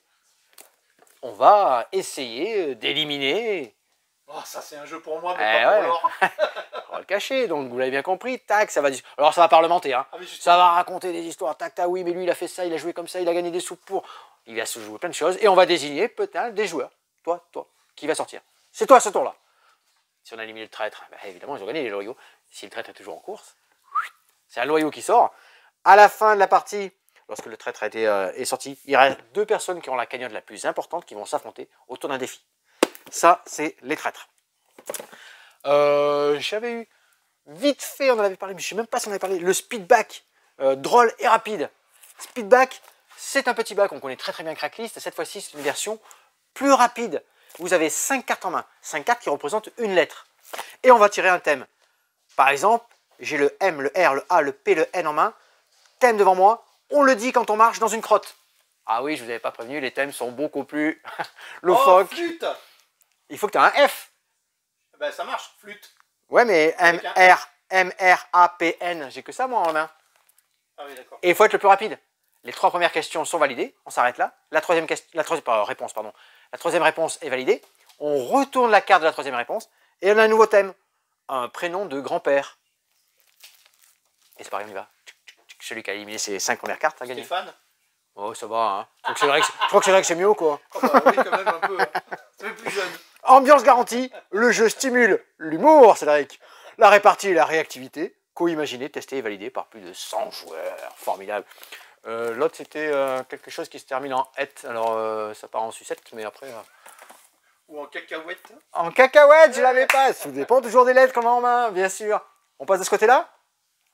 [SPEAKER 1] on va essayer d'éliminer.
[SPEAKER 2] Oh, ça, c'est un jeu pour moi,
[SPEAKER 1] Eh
[SPEAKER 2] mais pas
[SPEAKER 1] ouais.
[SPEAKER 2] pour l'or.
[SPEAKER 1] On va le cacher, donc vous l'avez bien compris. Tac, ça va. Alors ça va parlementer, hein.
[SPEAKER 2] Ah, mais juste-
[SPEAKER 1] Ça va raconter des histoires. Tac, tac, oui, mais lui, il a fait ça, il a joué comme ça, il a gagné des sous pour. Il va se jouer plein de choses. Et on va désigner peut-être des joueurs. Toi, qui va sortir. C'est toi ce tour-là. Si on a éliminé le traître, bah, évidemment, ils ont gagné les loyaux. Si le traître est toujours en course, c'est un loyau qui sort. À la fin de la partie, lorsque le traître est sorti, il reste 2 personnes qui ont la cagnotte la plus importante qui vont s'affronter autour d'un défi. Ça, c'est les traîtres. J'avais eu vite fait, on en avait parlé, mais je ne sais même pas si on avait parlé, le speedback, drôle et rapide. Speedback, c'est un petit bac, on connaît très bien Cracklist. Cette fois-ci, c'est une version plus rapide. Vous avez 5 cartes en main, 5 cartes qui représentent une lettre. Et on va tirer un thème. Par exemple, j'ai le M, le R, le A, le P, le N en main. Thème devant moi, on le dit quand on marche dans une crotte. Ah oui, je vous avais pas prévenu, les thèmes sont beaucoup plus
[SPEAKER 2] Oh,
[SPEAKER 1] loufoques.
[SPEAKER 2] flûte!
[SPEAKER 1] Il faut que tu aies un F.
[SPEAKER 2] Ben, ça marche, flûte.
[SPEAKER 1] Ouais, mais
[SPEAKER 2] Avec un
[SPEAKER 1] M, R, A, P, N, j'ai que ça moi en main.
[SPEAKER 2] Ah oui, d'accord.
[SPEAKER 1] Et il faut être le plus rapide. Les 3 premières questions sont validées, on s'arrête là. La troisième réponse est validée. On retourne la carte de la 3e réponse et on a un nouveau thème. Un prénom de grand-père. Et c'est pareil, on y va. Celui qui a éliminé ses 5 premières cartes a gagné.
[SPEAKER 2] Stéphane?
[SPEAKER 1] Oh, ça va, hein. Je crois que c'est vrai que c'est mieux, quoi.
[SPEAKER 2] Oh, bah, oui, quand même, un peu. Ça fait plus jeune.
[SPEAKER 1] Ambiance garantie, le jeu stimule l'humour, Cédric, la répartie et la réactivité, co-imaginé, testé et validé par plus de 100 joueurs. Formidable. L'autre, c'était quelque chose qui se termine en et. Alors, ça part en sucette, mais après...
[SPEAKER 2] Ou en cacahuète.
[SPEAKER 1] En cacahuète, je l'avais pas. Ça dépend toujours des lettres qu'on a en main, bien sûr. On passe de ce côté-là?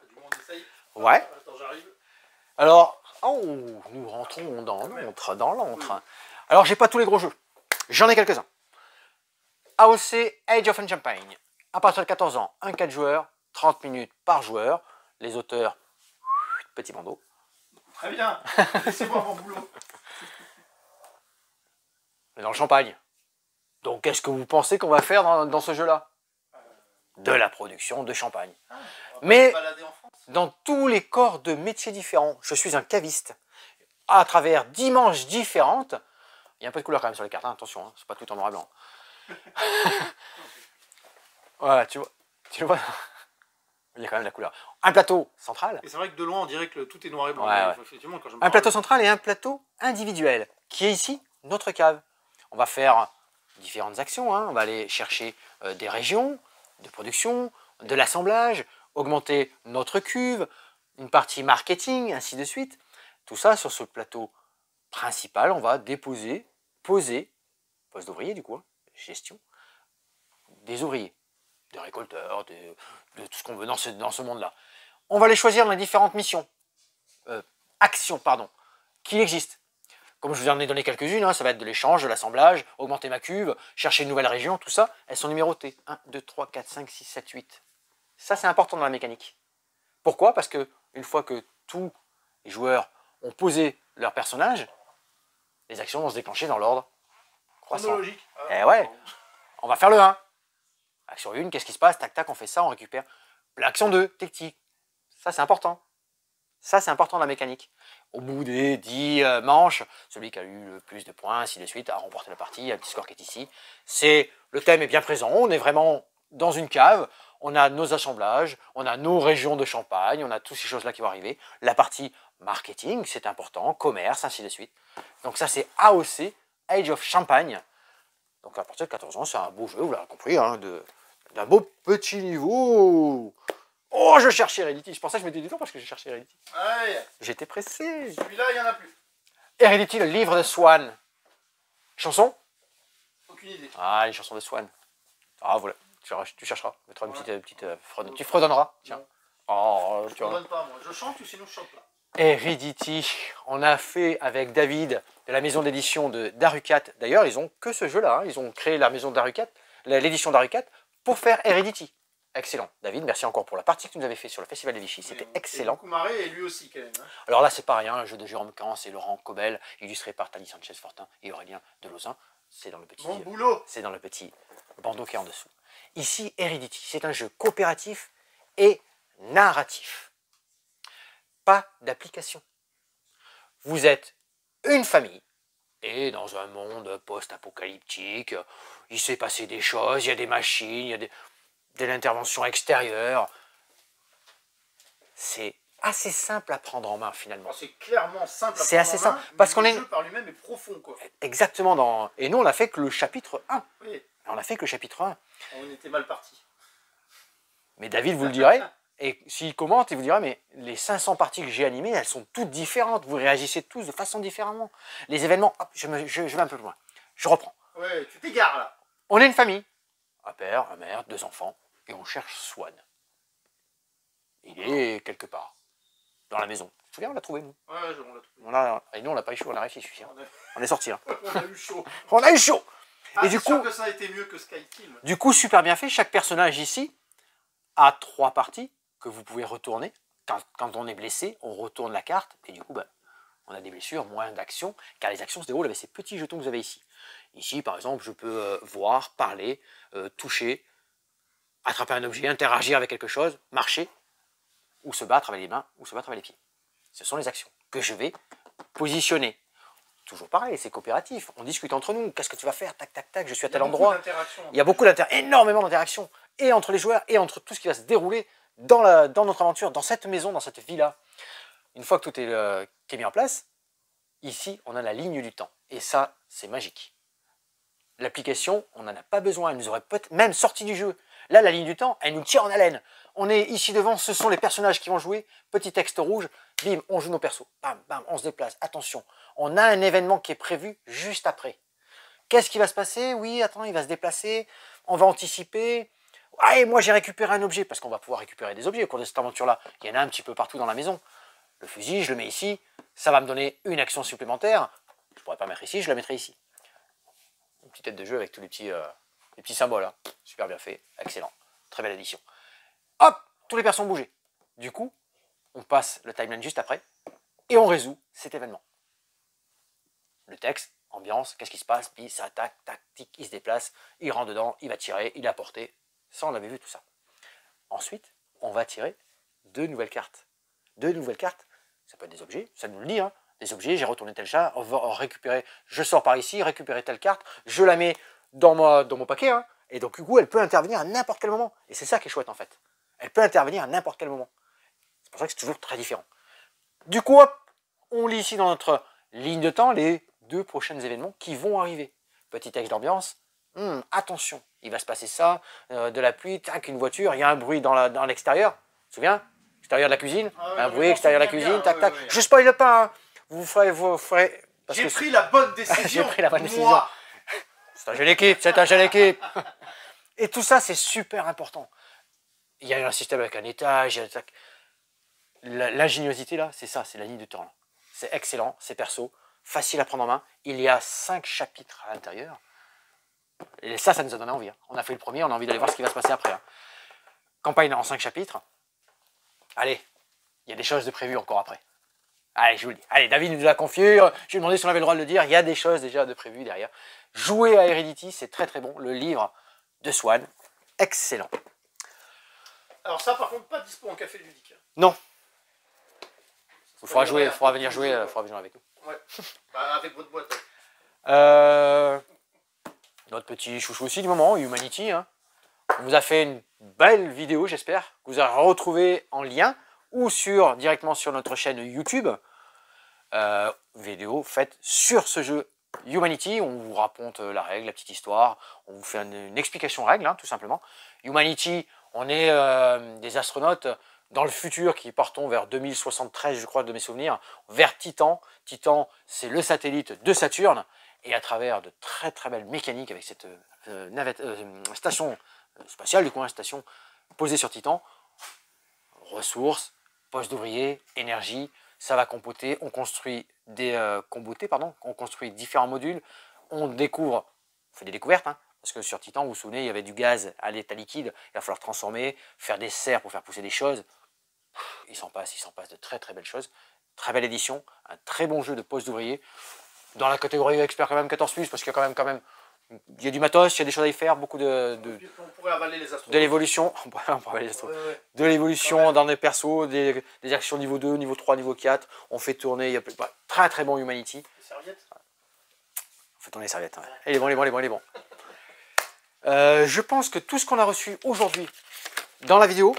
[SPEAKER 2] Du monde essaye.
[SPEAKER 1] Ouais.
[SPEAKER 2] Attends, j'arrive.
[SPEAKER 1] Alors, oh, nous rentrons dans l'antre. Alors, j'ai pas tous les gros jeux. J'en ai quelques-uns. AOC Age of Champagne. À partir de 14 ans, un 4 joueurs, 30 minutes par joueur. Les auteurs, petit bandeau.
[SPEAKER 2] Très bien. Laissez-moi mon boulot.
[SPEAKER 1] Mais dans le champagne. Donc, qu'est-ce que vous pensez qu'on va faire dans ce jeu-là? De la production de champagne. Mais
[SPEAKER 2] Balader en France.
[SPEAKER 1] dans tous les corps de métiers différents, je suis un caviste. À travers 10 manches différentes, il y a un peu de couleur quand même sur les cartes, hein, attention, hein, c'est pas tout en noir et blanc. Voilà, tu vois, il y a quand même la couleur. Un plateau central,
[SPEAKER 2] Et c'est vrai que de loin, on dirait que tout est noir et blanc.
[SPEAKER 1] Ouais,
[SPEAKER 2] Mais
[SPEAKER 1] ouais.
[SPEAKER 2] effectivement, quand je me
[SPEAKER 1] un
[SPEAKER 2] parle-
[SPEAKER 1] plateau central et un plateau individuel, qui est ici notre cave. On va faire différentes actions, hein. On va aller chercher des régions de production, de l'assemblage, augmenter notre cuve, une partie marketing, ainsi de suite. Tout ça sur ce plateau principal, on va poser, poste d'ouvrier du coup, hein, gestion, des ouvriers, des récolteurs, de tout ce qu'on veut dans ce monde-là. On va les choisir dans les différentes missions, actions, pardon, qui existent. Comme je vous en ai donné quelques-unes, hein, ça va être de l'échange, de l'assemblage, augmenter ma cuve, chercher une nouvelle région, tout ça, elles sont numérotées. 1, 2, 3, 4, 5, 6, 7, 8. Ça, c'est important dans la mécanique. Pourquoi? Parce que une fois que tout les joueurs ont posé leur personnage, les actions vont se déclencher dans l'ordre croissant.
[SPEAKER 2] Chronologique.
[SPEAKER 1] Eh ouais, on va faire le 1. Action 1, qu'est-ce qui se passe? Tac, tac, on fait ça, on récupère. L'action 2, tic-tic. Ça, c'est important. Ça, c'est important dans la mécanique. Au bout des 10 manches, celui qui a eu le plus de points, ainsi de suite, a remporté la partie. Il y a un petit score qui est ici. Le thème est bien présent. On est vraiment dans une cave. On a nos assemblages, on a nos régions de champagne, on a toutes ces choses-là qui vont arriver. La partie marketing, c'est important, commerce, ainsi de suite. Donc ça, c'est AOC, Age of Champagne. Donc à partir de 14 ans, c'est un beau jeu, vous l'avez compris, hein, d'un beau petit niveau. Oh, je cherchais Heredity. Je pensais que je mettais du temps parce que j'ai cherché Heredity.
[SPEAKER 2] Ouais.
[SPEAKER 1] J'étais pressé.
[SPEAKER 2] Celui-là, il n'y en a plus.
[SPEAKER 1] Heredity, le livre de Swan. Chanson?
[SPEAKER 2] Aucune idée.
[SPEAKER 1] Ah, les chansons de Swan. Ah, voilà. Tu chercheras. Tu mettras une petite tu fredonneras. Tiens. Oh,
[SPEAKER 2] Je ne donne pas, moi. Je chante ou sinon je chante pas.
[SPEAKER 1] Heredity. On a fait avec David de la maison d'édition de Darucat. D'ailleurs, ils ont que ce jeu-là. Hein. Ils ont créé la maison Darucat, l'édition Darucat, pour faire Heredity. Excellent. David, merci encore pour la partie que tu nous avais fait sur le Festival de Vichy. C'était excellent.
[SPEAKER 2] Beaucoup marré et lui aussi, quand même. Hein.
[SPEAKER 1] Alors là, c'est pas rien. Un jeu de Jérôme Camps et Laurent Cobel, illustré par Tali Sanchez-Fortin et Aurélien Delozin. C'est dans le petit.
[SPEAKER 2] Bon boulot.
[SPEAKER 1] C'est dans le petit bandeau qui est en dessous. Ici, Heredity, c'est un jeu coopératif et narratif. Pas d'application. Vous êtes une famille et dans un monde post-apocalyptique, il s'est passé des choses, il y a des machines, il y a de l'intervention extérieure. C'est assez simple à prendre en main finalement.
[SPEAKER 2] C'est clairement simple à
[SPEAKER 1] C'est assez simple
[SPEAKER 2] parce qu'on est... Le jeu par lui-même est profond, quoi.
[SPEAKER 1] Exactement. Et nous, on n'a fait que le chapitre 1.
[SPEAKER 2] Oui.
[SPEAKER 1] On a fait que le chapitre 1.
[SPEAKER 2] On était mal parti.
[SPEAKER 1] Mais David vous le dirait, et s'il commente, il vous dira, mais les 500 parties que j'ai animées, elles sont toutes différentes. Vous réagissez tous de façon différente. Les événements, hop, je vais un peu plus loin. Je reprends.
[SPEAKER 2] Ouais, tu t'égares là.
[SPEAKER 1] On est une famille. Un père, une mère, 2 enfants. Et on cherche Swan. Il est quelque part. Dans la maison. Tu te souviens, on l'a trouvé, nous.
[SPEAKER 2] Ouais, on l'a trouvé.
[SPEAKER 1] Et nous, on n'a pas eu chaud, on a réussi, je suis sûr. On est sortis. Hein.
[SPEAKER 2] On a eu chaud.
[SPEAKER 1] On a eu chaud.
[SPEAKER 2] Ah,
[SPEAKER 1] et du coup,
[SPEAKER 2] que ça a été mieux que Sky Team.
[SPEAKER 1] Du coup, super bien fait. Chaque personnage ici a 3 parties que vous pouvez retourner. Quand on est blessé, on retourne la carte. Et du coup, on a des blessures, moins d'actions. Car les actions se déroulent avec ces petits jetons que vous avez ici. Ici, par exemple, je peux voir, parler, toucher, attraper un objet, interagir avec quelque chose, marcher, ou se battre avec les mains, ou se battre avec les pieds. Ce sont les actions que je vais positionner. Toujours pareil, c'est coopératif. On discute entre nous. Qu'est-ce que tu vas faire? Tac, tac, tac, je suis à tel endroit. Il y a beaucoup d'interactions, énormément d'interactions. Et entre les joueurs, et entre tout ce qui va se dérouler dans notre aventure, dans cette maison, dans cette villa. Une fois que tout est mis en place, ici, on a la ligne du temps. Et ça, c'est magique. L'application, on n'en a pas besoin. Elle nous aurait peut-être même sorti du jeu. Là, la ligne du temps, elle nous tire en haleine. On est ici devant, ce sont les personnages qui vont jouer. Petit texte rouge, bim, on joue nos persos. Bam, bam, on se déplace. Attention, on a un événement qui est prévu juste après. Qu'est-ce qui va se passer? Oui, attends, il va se déplacer. On va anticiper. Ah, et moi, j'ai récupéré un objet, parce qu'on va pouvoir récupérer des objets au cours de cette aventure-là. Il y en a un petit peu partout dans la maison. Le fusil, je le mets ici. Ça va me donner une action supplémentaire. Je ne pourrais pas mettre ici, je la mettrai ici. Une petite tête de jeu avec tous les petits symboles. Hein. Super bien fait, excellent. Très belle édition. Hop, tous les persos ont bougé. Du coup, on passe le timeline juste après et on résout cet événement. Le texte, ambiance, qu'est-ce qui se passe? Puis ça attaque, tac, tic, il se déplace, il rentre dedans, il va tirer, il a porté. Ça, on avait vu tout ça. Ensuite, on va tirer 2 nouvelles cartes. 2 nouvelles cartes, ça peut être des objets, ça nous le dit, hein. Des objets, j'ai retourné tel chat, on va récupérer, je sors par ici, récupérer telle carte, je la mets dans mon paquet, hein, et donc du coup, elle peut intervenir à n'importe quel moment. Et c'est ça qui est chouette en fait. Elle peut intervenir à n'importe quel moment. C'est pour ça que c'est toujours très différent. Du coup, hop, on lit ici dans notre ligne de temps les 2 prochains événements qui vont arriver. Petit texte d'ambiance, attention, il va se passer ça, de la pluie, tac, une voiture, il y a un bruit dans l'extérieur, tu te souviens? Extérieur de la cuisine, un bruit, extérieur de la cuisine, tac, tac. Je spoil pas, hein. Vous ferez...
[SPEAKER 2] J'ai pris la bonne décision.
[SPEAKER 1] J'ai pris la bonne décision. C'est un jeu d'équipe, c'est un jeu d'équipe. Et tout ça, c'est super important. Il y a un système avec un étage, l'ingéniosité là, c'est ça, c'est la ligne de temps. C'est excellent, c'est perso, facile à prendre en main. Il y a 5 chapitres à l'intérieur. Et ça nous a donné envie. Hein. On a fait le premier, on a envie d'aller voir ce qui va se passer après. Hein. Campagne en 5 chapitres. Allez, il y a des choses de prévues encore après. Allez, je vous le dis. Allez, David nous l'a confié. Je lui ai demandé si on avait le droit de le dire. Il y a des choses déjà de prévues derrière. Jouer à Heredity, c'est très très bon. Le livre de Swan, excellent.
[SPEAKER 2] Alors ça, par contre, pas dispo en café ludique.
[SPEAKER 1] Non. Il faudra jouer, faudra venir jouer avec nous.
[SPEAKER 2] Ouais. Bah, avec votre boîte.
[SPEAKER 1] Notre petit chouchou aussi du moment, Humanity. Hein. On vous a fait une belle vidéo, j'espère, que vous aurez retrouvé en lien ou directement sur notre chaîne YouTube. Vidéo faite sur ce jeu Humanity. On vous raconte la règle, la petite histoire. On vous fait une explication règle, hein, tout simplement. Humanity, on est des astronautes dans le futur qui partons vers 2073, je crois, de mes souvenirs, vers Titan. Titan, c'est le satellite de Saturne. Et à travers de très très belles mécaniques avec cette station spatiale, du coup, une station posée sur Titan, ressources, postes d'ouvriers, énergie, ça va compoter, on construit on construit différents modules, on découvre, on fait des découvertes, hein, parce que sur Titan, vous vous souvenez, il y avait du gaz à l'état liquide, il va falloir transformer, faire des serres pour faire pousser des choses. Il s'en passe de très très belles choses. Très belle édition, un très bon jeu de poste d'ouvrier. Dans la catégorie expert quand même 14+, parce qu'il y a quand même il y a du matos, il y a des choses à y faire, beaucoup
[SPEAKER 2] on pourrait avaler les astronautes.
[SPEAKER 1] de l'évolution, de l'évolution dans des persos, des actions niveau 2, niveau 3, niveau 4, on fait tourner, il y a très très bon Humanity.
[SPEAKER 2] Les serviettes.
[SPEAKER 1] On fait tourner les serviettes, ouais. Il est bon. Je pense que tout ce qu'on a reçu aujourd'hui dans la vidéo,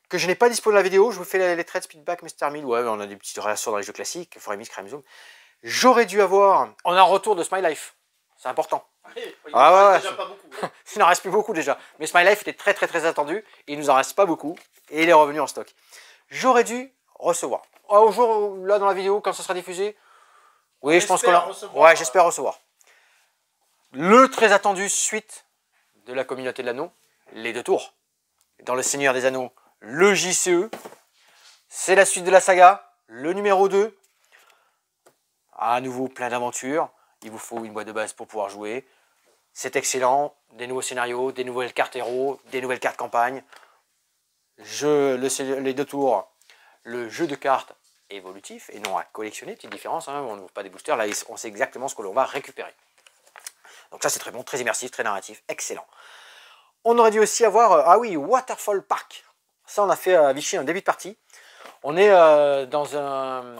[SPEAKER 1] que je n'ai pas dispo dans la vidéo, je vous fais les traits Speedback, Mr. Mill, ouais, on a des petites réactions dans les jeux classiques, Foremis, Crime Zoom. J'aurais dû avoir, on a un retour de Smile Life, c'est important.
[SPEAKER 2] Il déjà pas beaucoup. Hein.
[SPEAKER 1] Il n'en reste plus beaucoup déjà. Mais Smile Life était très très très attendu. Et il nous en reste pas beaucoup. Et il est revenu en stock. J'aurais dû recevoir. Au jour là dans la vidéo, quand ça sera diffusé. Oui, je pense qu'on a. Ouais, j'espère recevoir. Le très attendu suite de la communauté de l'anneau, les 2 tours. Dans le Seigneur des Anneaux, le JCE. C'est la suite de la saga, le numéro 2. À nouveau plein d'aventures. Il vous faut une boîte de base pour pouvoir jouer. C'est excellent, des nouveaux scénarios, des nouvelles cartes héros, des nouvelles cartes campagne. Les 2 tours, le jeu de cartes évolutif et non à collectionner, petite différence, hein, on n'ouvre pas des boosters, là on sait exactement ce que l'on va récupérer. Donc ça c'est très bon, très immersif, très narratif, excellent. On aurait dû aussi avoir, ah oui, Waterfall Park. Ça on a fait à Vichy un début de partie. On est dans un...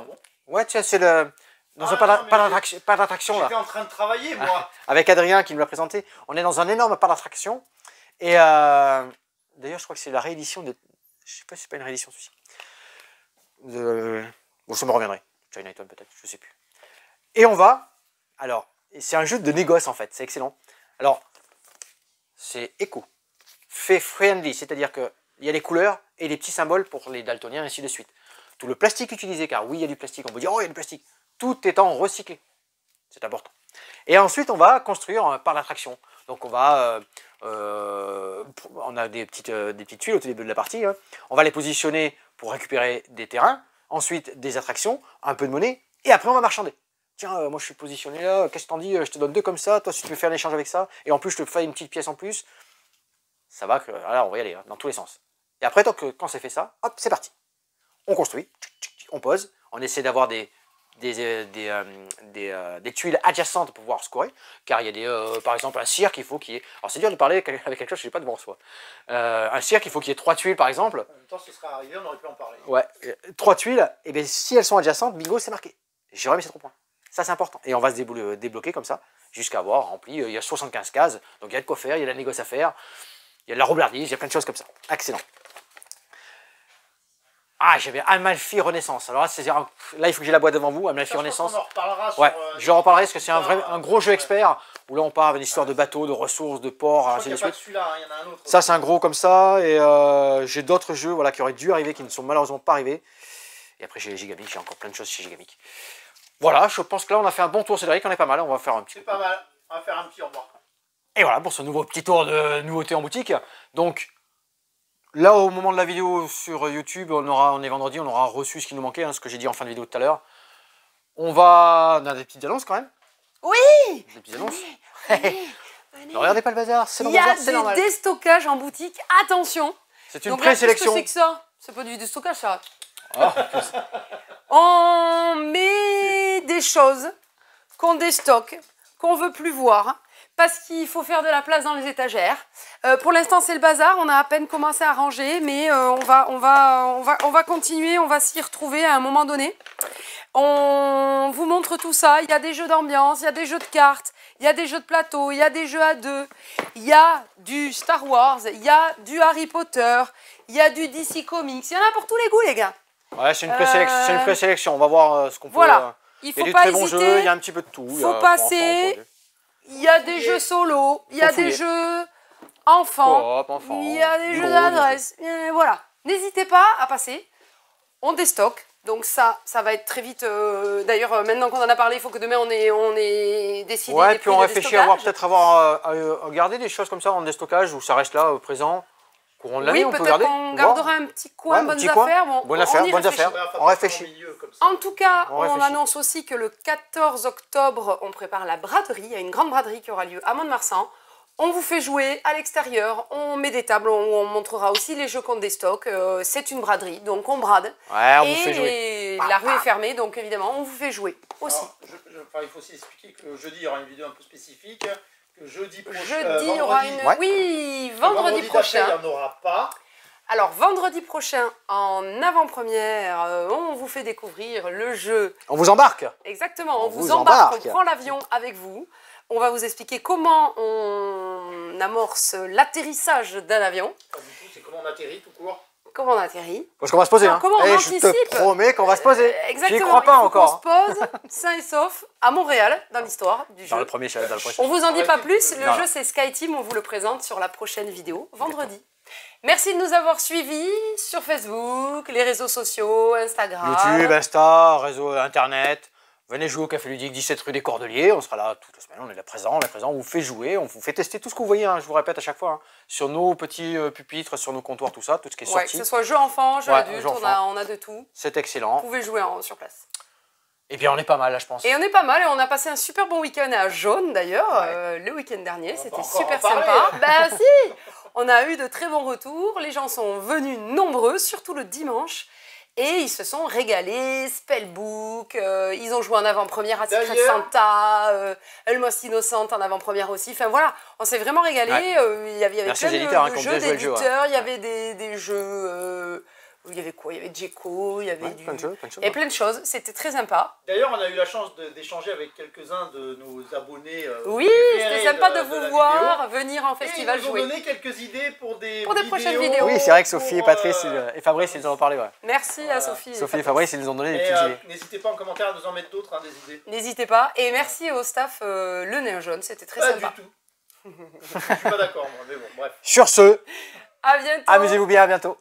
[SPEAKER 1] Ouais, tu sais, c'est le... Dans un pas d'attraction là.
[SPEAKER 2] J'étais en train de travailler moi.
[SPEAKER 1] Avec Adrien qui nous l'a présenté. On est dans un énorme parc d'attraction. Et d'ailleurs je crois que c'est la réédition de... Je sais pas si c'est pas une réédition celui-ci. Bon, ça me reviendrait. Chinatown peut-être, je sais plus. Et on va... Alors, c'est un jeu de négoce en fait, c'est excellent. Alors, c'est éco. Fait friendly, c'est-à-dire qu'il y a des couleurs et des petits symboles pour les daltoniens et ainsi de suite. Tout le plastique utilisé, car oui il y a du plastique, on peut dire oh il y a du plastique. Tout étant recyclé. C'est important. Et ensuite, on va construire un parc d'attraction. Donc, on va... on a des petites tuiles au début de la partie. Hein. On va les positionner pour récupérer des terrains. Ensuite, des attractions, un peu de monnaie. Et après, on va marchander. Tiens, moi, je suis positionné là. Qu'est-ce que t'en dis? Je te donne 2 comme ça. Toi, si tu veux faire un échange avec ça. Et en plus, je te fais une petite pièce en plus. Ça va que... Là, on va y aller, hein, dans tous les sens. Et après, quand c'est fait ça, hop, c'est parti. On construit. On pose. On essaie d'avoir des tuiles adjacentes pour pouvoir scorer, car il y a par exemple un cirque, il faut qu'il y ait... Alors c'est dur de parler avec quelque chose que je n'ai pas devant soi. Un cirque, il faut qu'il y ait 3 tuiles par exemple.
[SPEAKER 2] En même temps, ce serait arrivé, on aurait pu en parler.
[SPEAKER 1] Ouais, 3 tuiles, et bien si elles sont adjacentes, bingo, c'est marqué. J'aurais mis ces 3 points. Ça c'est important. Et on va se débloquer comme ça, jusqu'à avoir rempli, il y a 75 cases, donc il y a de quoi faire, il y a de la négoce à faire, il y a de la roublardise, il y a plein de choses comme ça. Excellent. Ah, j'avais Amalfi Renaissance. Alors là, il faut que j'ai la boîte devant vous. Amalfi Renaissance.
[SPEAKER 2] On en reparlera
[SPEAKER 1] ouais, je en reparlerai parce que c'est un gros jeu expert où là on part avec des histoires de bateaux, de ressources, de ports, ainsi de suite.
[SPEAKER 2] Celui-là, il y en a un autre.
[SPEAKER 1] Ça, c'est un gros comme ça. Et j'ai d'autres jeux voilà, qui auraient dû arriver, qui ne sont malheureusement pas arrivés. Et après, j'ai les Gigamic. J'ai encore plein de choses chez Gigamic. Voilà, je pense que là, on a fait un bon tour, Cédric. On est pas mal. On va faire un petit.
[SPEAKER 2] C'est pas mal. On va faire un petit au revoir.
[SPEAKER 1] Et voilà pour ce nouveau petit tour de nouveautés en boutique. Donc. Là, au moment de la vidéo sur YouTube, on est vendredi, on aura reçu ce qui nous manquait, hein, ce que j'ai dit en fin de vidéo tout à l'heure. On a des petites annonces quand même.
[SPEAKER 3] Oui.
[SPEAKER 1] Des petites annonces. Ne regardez pas le bazar, c'est
[SPEAKER 3] normal.
[SPEAKER 1] normal.
[SPEAKER 3] Il y a des déstockages en boutique, attention.
[SPEAKER 1] C'est une présélection.
[SPEAKER 3] Qu'est-ce que c'est que ça? C'est pas du déstockage ça.
[SPEAKER 1] Oh,
[SPEAKER 3] On met des choses qu'on déstocke, qu'on veut plus voir, parce qu'il faut faire de la place dans les étagères. Pour l'instant, c'est le bazar. On a à peine commencé à ranger, mais on va continuer. On va s'y retrouver à un moment donné. On vous montre tout ça. Il y a des jeux d'ambiance, il y a des jeux de cartes, il y a des jeux de plateau, il y a des jeux à deux, il y a du Star Wars, il y a du Harry Potter, il y a du DC Comics. Il y en a pour tous les goûts, les gars.
[SPEAKER 1] Ouais, c'est une présélection. On va voir ce qu'on peut...
[SPEAKER 3] Voilà.
[SPEAKER 1] Il y a du très bon jeu, il y a un petit peu de tout.
[SPEAKER 3] Il faut passer. Il y a des jeux solo, il y a des jeux enfants, il y a des jeux d'adresse. Voilà. N'hésitez pas à passer. On déstocke. Donc ça va être très vite. D'ailleurs, maintenant qu'on en a parlé, il faut que demain on ait décidé.
[SPEAKER 1] Ouais,
[SPEAKER 3] des
[SPEAKER 1] puis on réfléchit à garder des choses comme ça en déstockage où ça reste là, présent. Courant de l'année, on peut garder.
[SPEAKER 3] Oui, peut-être qu'on gardera un petit coin, bonnes affaires. Bon,
[SPEAKER 1] bonnes affaires, on réfléchit.
[SPEAKER 3] En tout cas, on annonce aussi que le 14 octobre, on prépare la braderie. Il y a une grande braderie qui aura lieu à Mont-de-Marsan. On vous fait jouer à l'extérieur, on met des tables, on montrera aussi les jeux qu'on déstocke. C'est une braderie, donc on brade.
[SPEAKER 1] Ouais, on vous fait jouer.
[SPEAKER 3] Et la rue est fermée, donc évidemment, on vous fait jouer aussi.
[SPEAKER 2] Alors, il faut aussi expliquer que jeudi, il y aura une vidéo un peu spécifique. Que jeudi prochain.
[SPEAKER 3] Jeudi, il y aura une. Oui, vendredi prochain.
[SPEAKER 2] Il n'y en aura pas.
[SPEAKER 3] Alors, vendredi prochain, en avant-première, on vous fait découvrir le jeu.
[SPEAKER 1] On vous embarque.
[SPEAKER 3] Exactement, on vous embarque, on prend l'avion avec vous. On va vous expliquer comment on amorce l'atterrissage d'un avion.
[SPEAKER 2] Pas du tout, c'est comment on atterrit tout court.
[SPEAKER 3] Comment on atterrit.
[SPEAKER 1] Parce qu'on va se poser.
[SPEAKER 3] Comment on anticipe.
[SPEAKER 1] Je te promets qu'on va se poser.
[SPEAKER 3] Exactement.
[SPEAKER 1] J'y crois pas encore.
[SPEAKER 3] On se pose, sain et sauf, à Montréal, dans l'histoire du jeu.
[SPEAKER 1] Dans le premier.
[SPEAKER 3] On vous en dit pas plus. Le jeu, c'est SkyTeam. On vous le présente sur la prochaine vidéo, vendredi. Merci de nous avoir suivis sur Facebook, les réseaux sociaux, Instagram.
[SPEAKER 1] YouTube, Insta, réseau Internet. Venez jouer au Café Ludique 17 rue des Cordeliers, on sera là toute la semaine, on est là présent, on vous fait jouer, on vous fait tester tout ce que vous voyez, hein, je vous répète à chaque fois, hein, sur nos petits pupitres, sur nos comptoirs, tout ça, tout ce qui est sorti.
[SPEAKER 3] Que ce soit jeu enfant, jeu adulte, on a de tout.
[SPEAKER 1] C'est excellent.
[SPEAKER 3] Vous pouvez jouer sur place.
[SPEAKER 1] Et bien on est pas mal là je pense.
[SPEAKER 3] Et on est pas mal, et on a passé un super bon week-end à Jaune d'ailleurs, le week-end dernier, c'était super sympa. Bah si, on a eu de très bons retours, les gens sont venus nombreux, surtout le dimanche. Et ils se sont régalés, Spellbook, ils ont joué en avant-première à Secret Santa, El Most Innocent en avant-première aussi. Enfin voilà, on s'est vraiment régalé. Ouais. Il y avait plein de jeux d'éditeurs, il y avait des jeux... il y avait quoi? Il y avait Djeko, il y avait plein de choses. C'était très sympa.
[SPEAKER 2] D'ailleurs, on a eu la chance d'échanger avec quelques-uns de nos abonnés.
[SPEAKER 3] Oui, c'était sympa de vous voir venir en festival jouer.
[SPEAKER 2] Ils nous ont donné quelques idées pour des
[SPEAKER 3] prochaines vidéos.
[SPEAKER 1] Oui, c'est vrai que Sophie et Patrice et Fabrice, ils en ont parlé. Ouais.
[SPEAKER 3] Merci à Sophie.
[SPEAKER 1] Sophie et Fabrice, ils nous ont donné des petites idées.
[SPEAKER 2] N'hésitez pas en commentaire à nous en mettre d'autres, hein, des idées.
[SPEAKER 3] N'hésitez pas. Et merci au staff Le Néo Jaune, c'était très sympa.
[SPEAKER 2] Pas du tout. Je suis pas d'accord, moi, mais bon, bref.
[SPEAKER 1] Sur ce,
[SPEAKER 3] à bientôt.
[SPEAKER 1] Amusez-vous bien, à bientôt.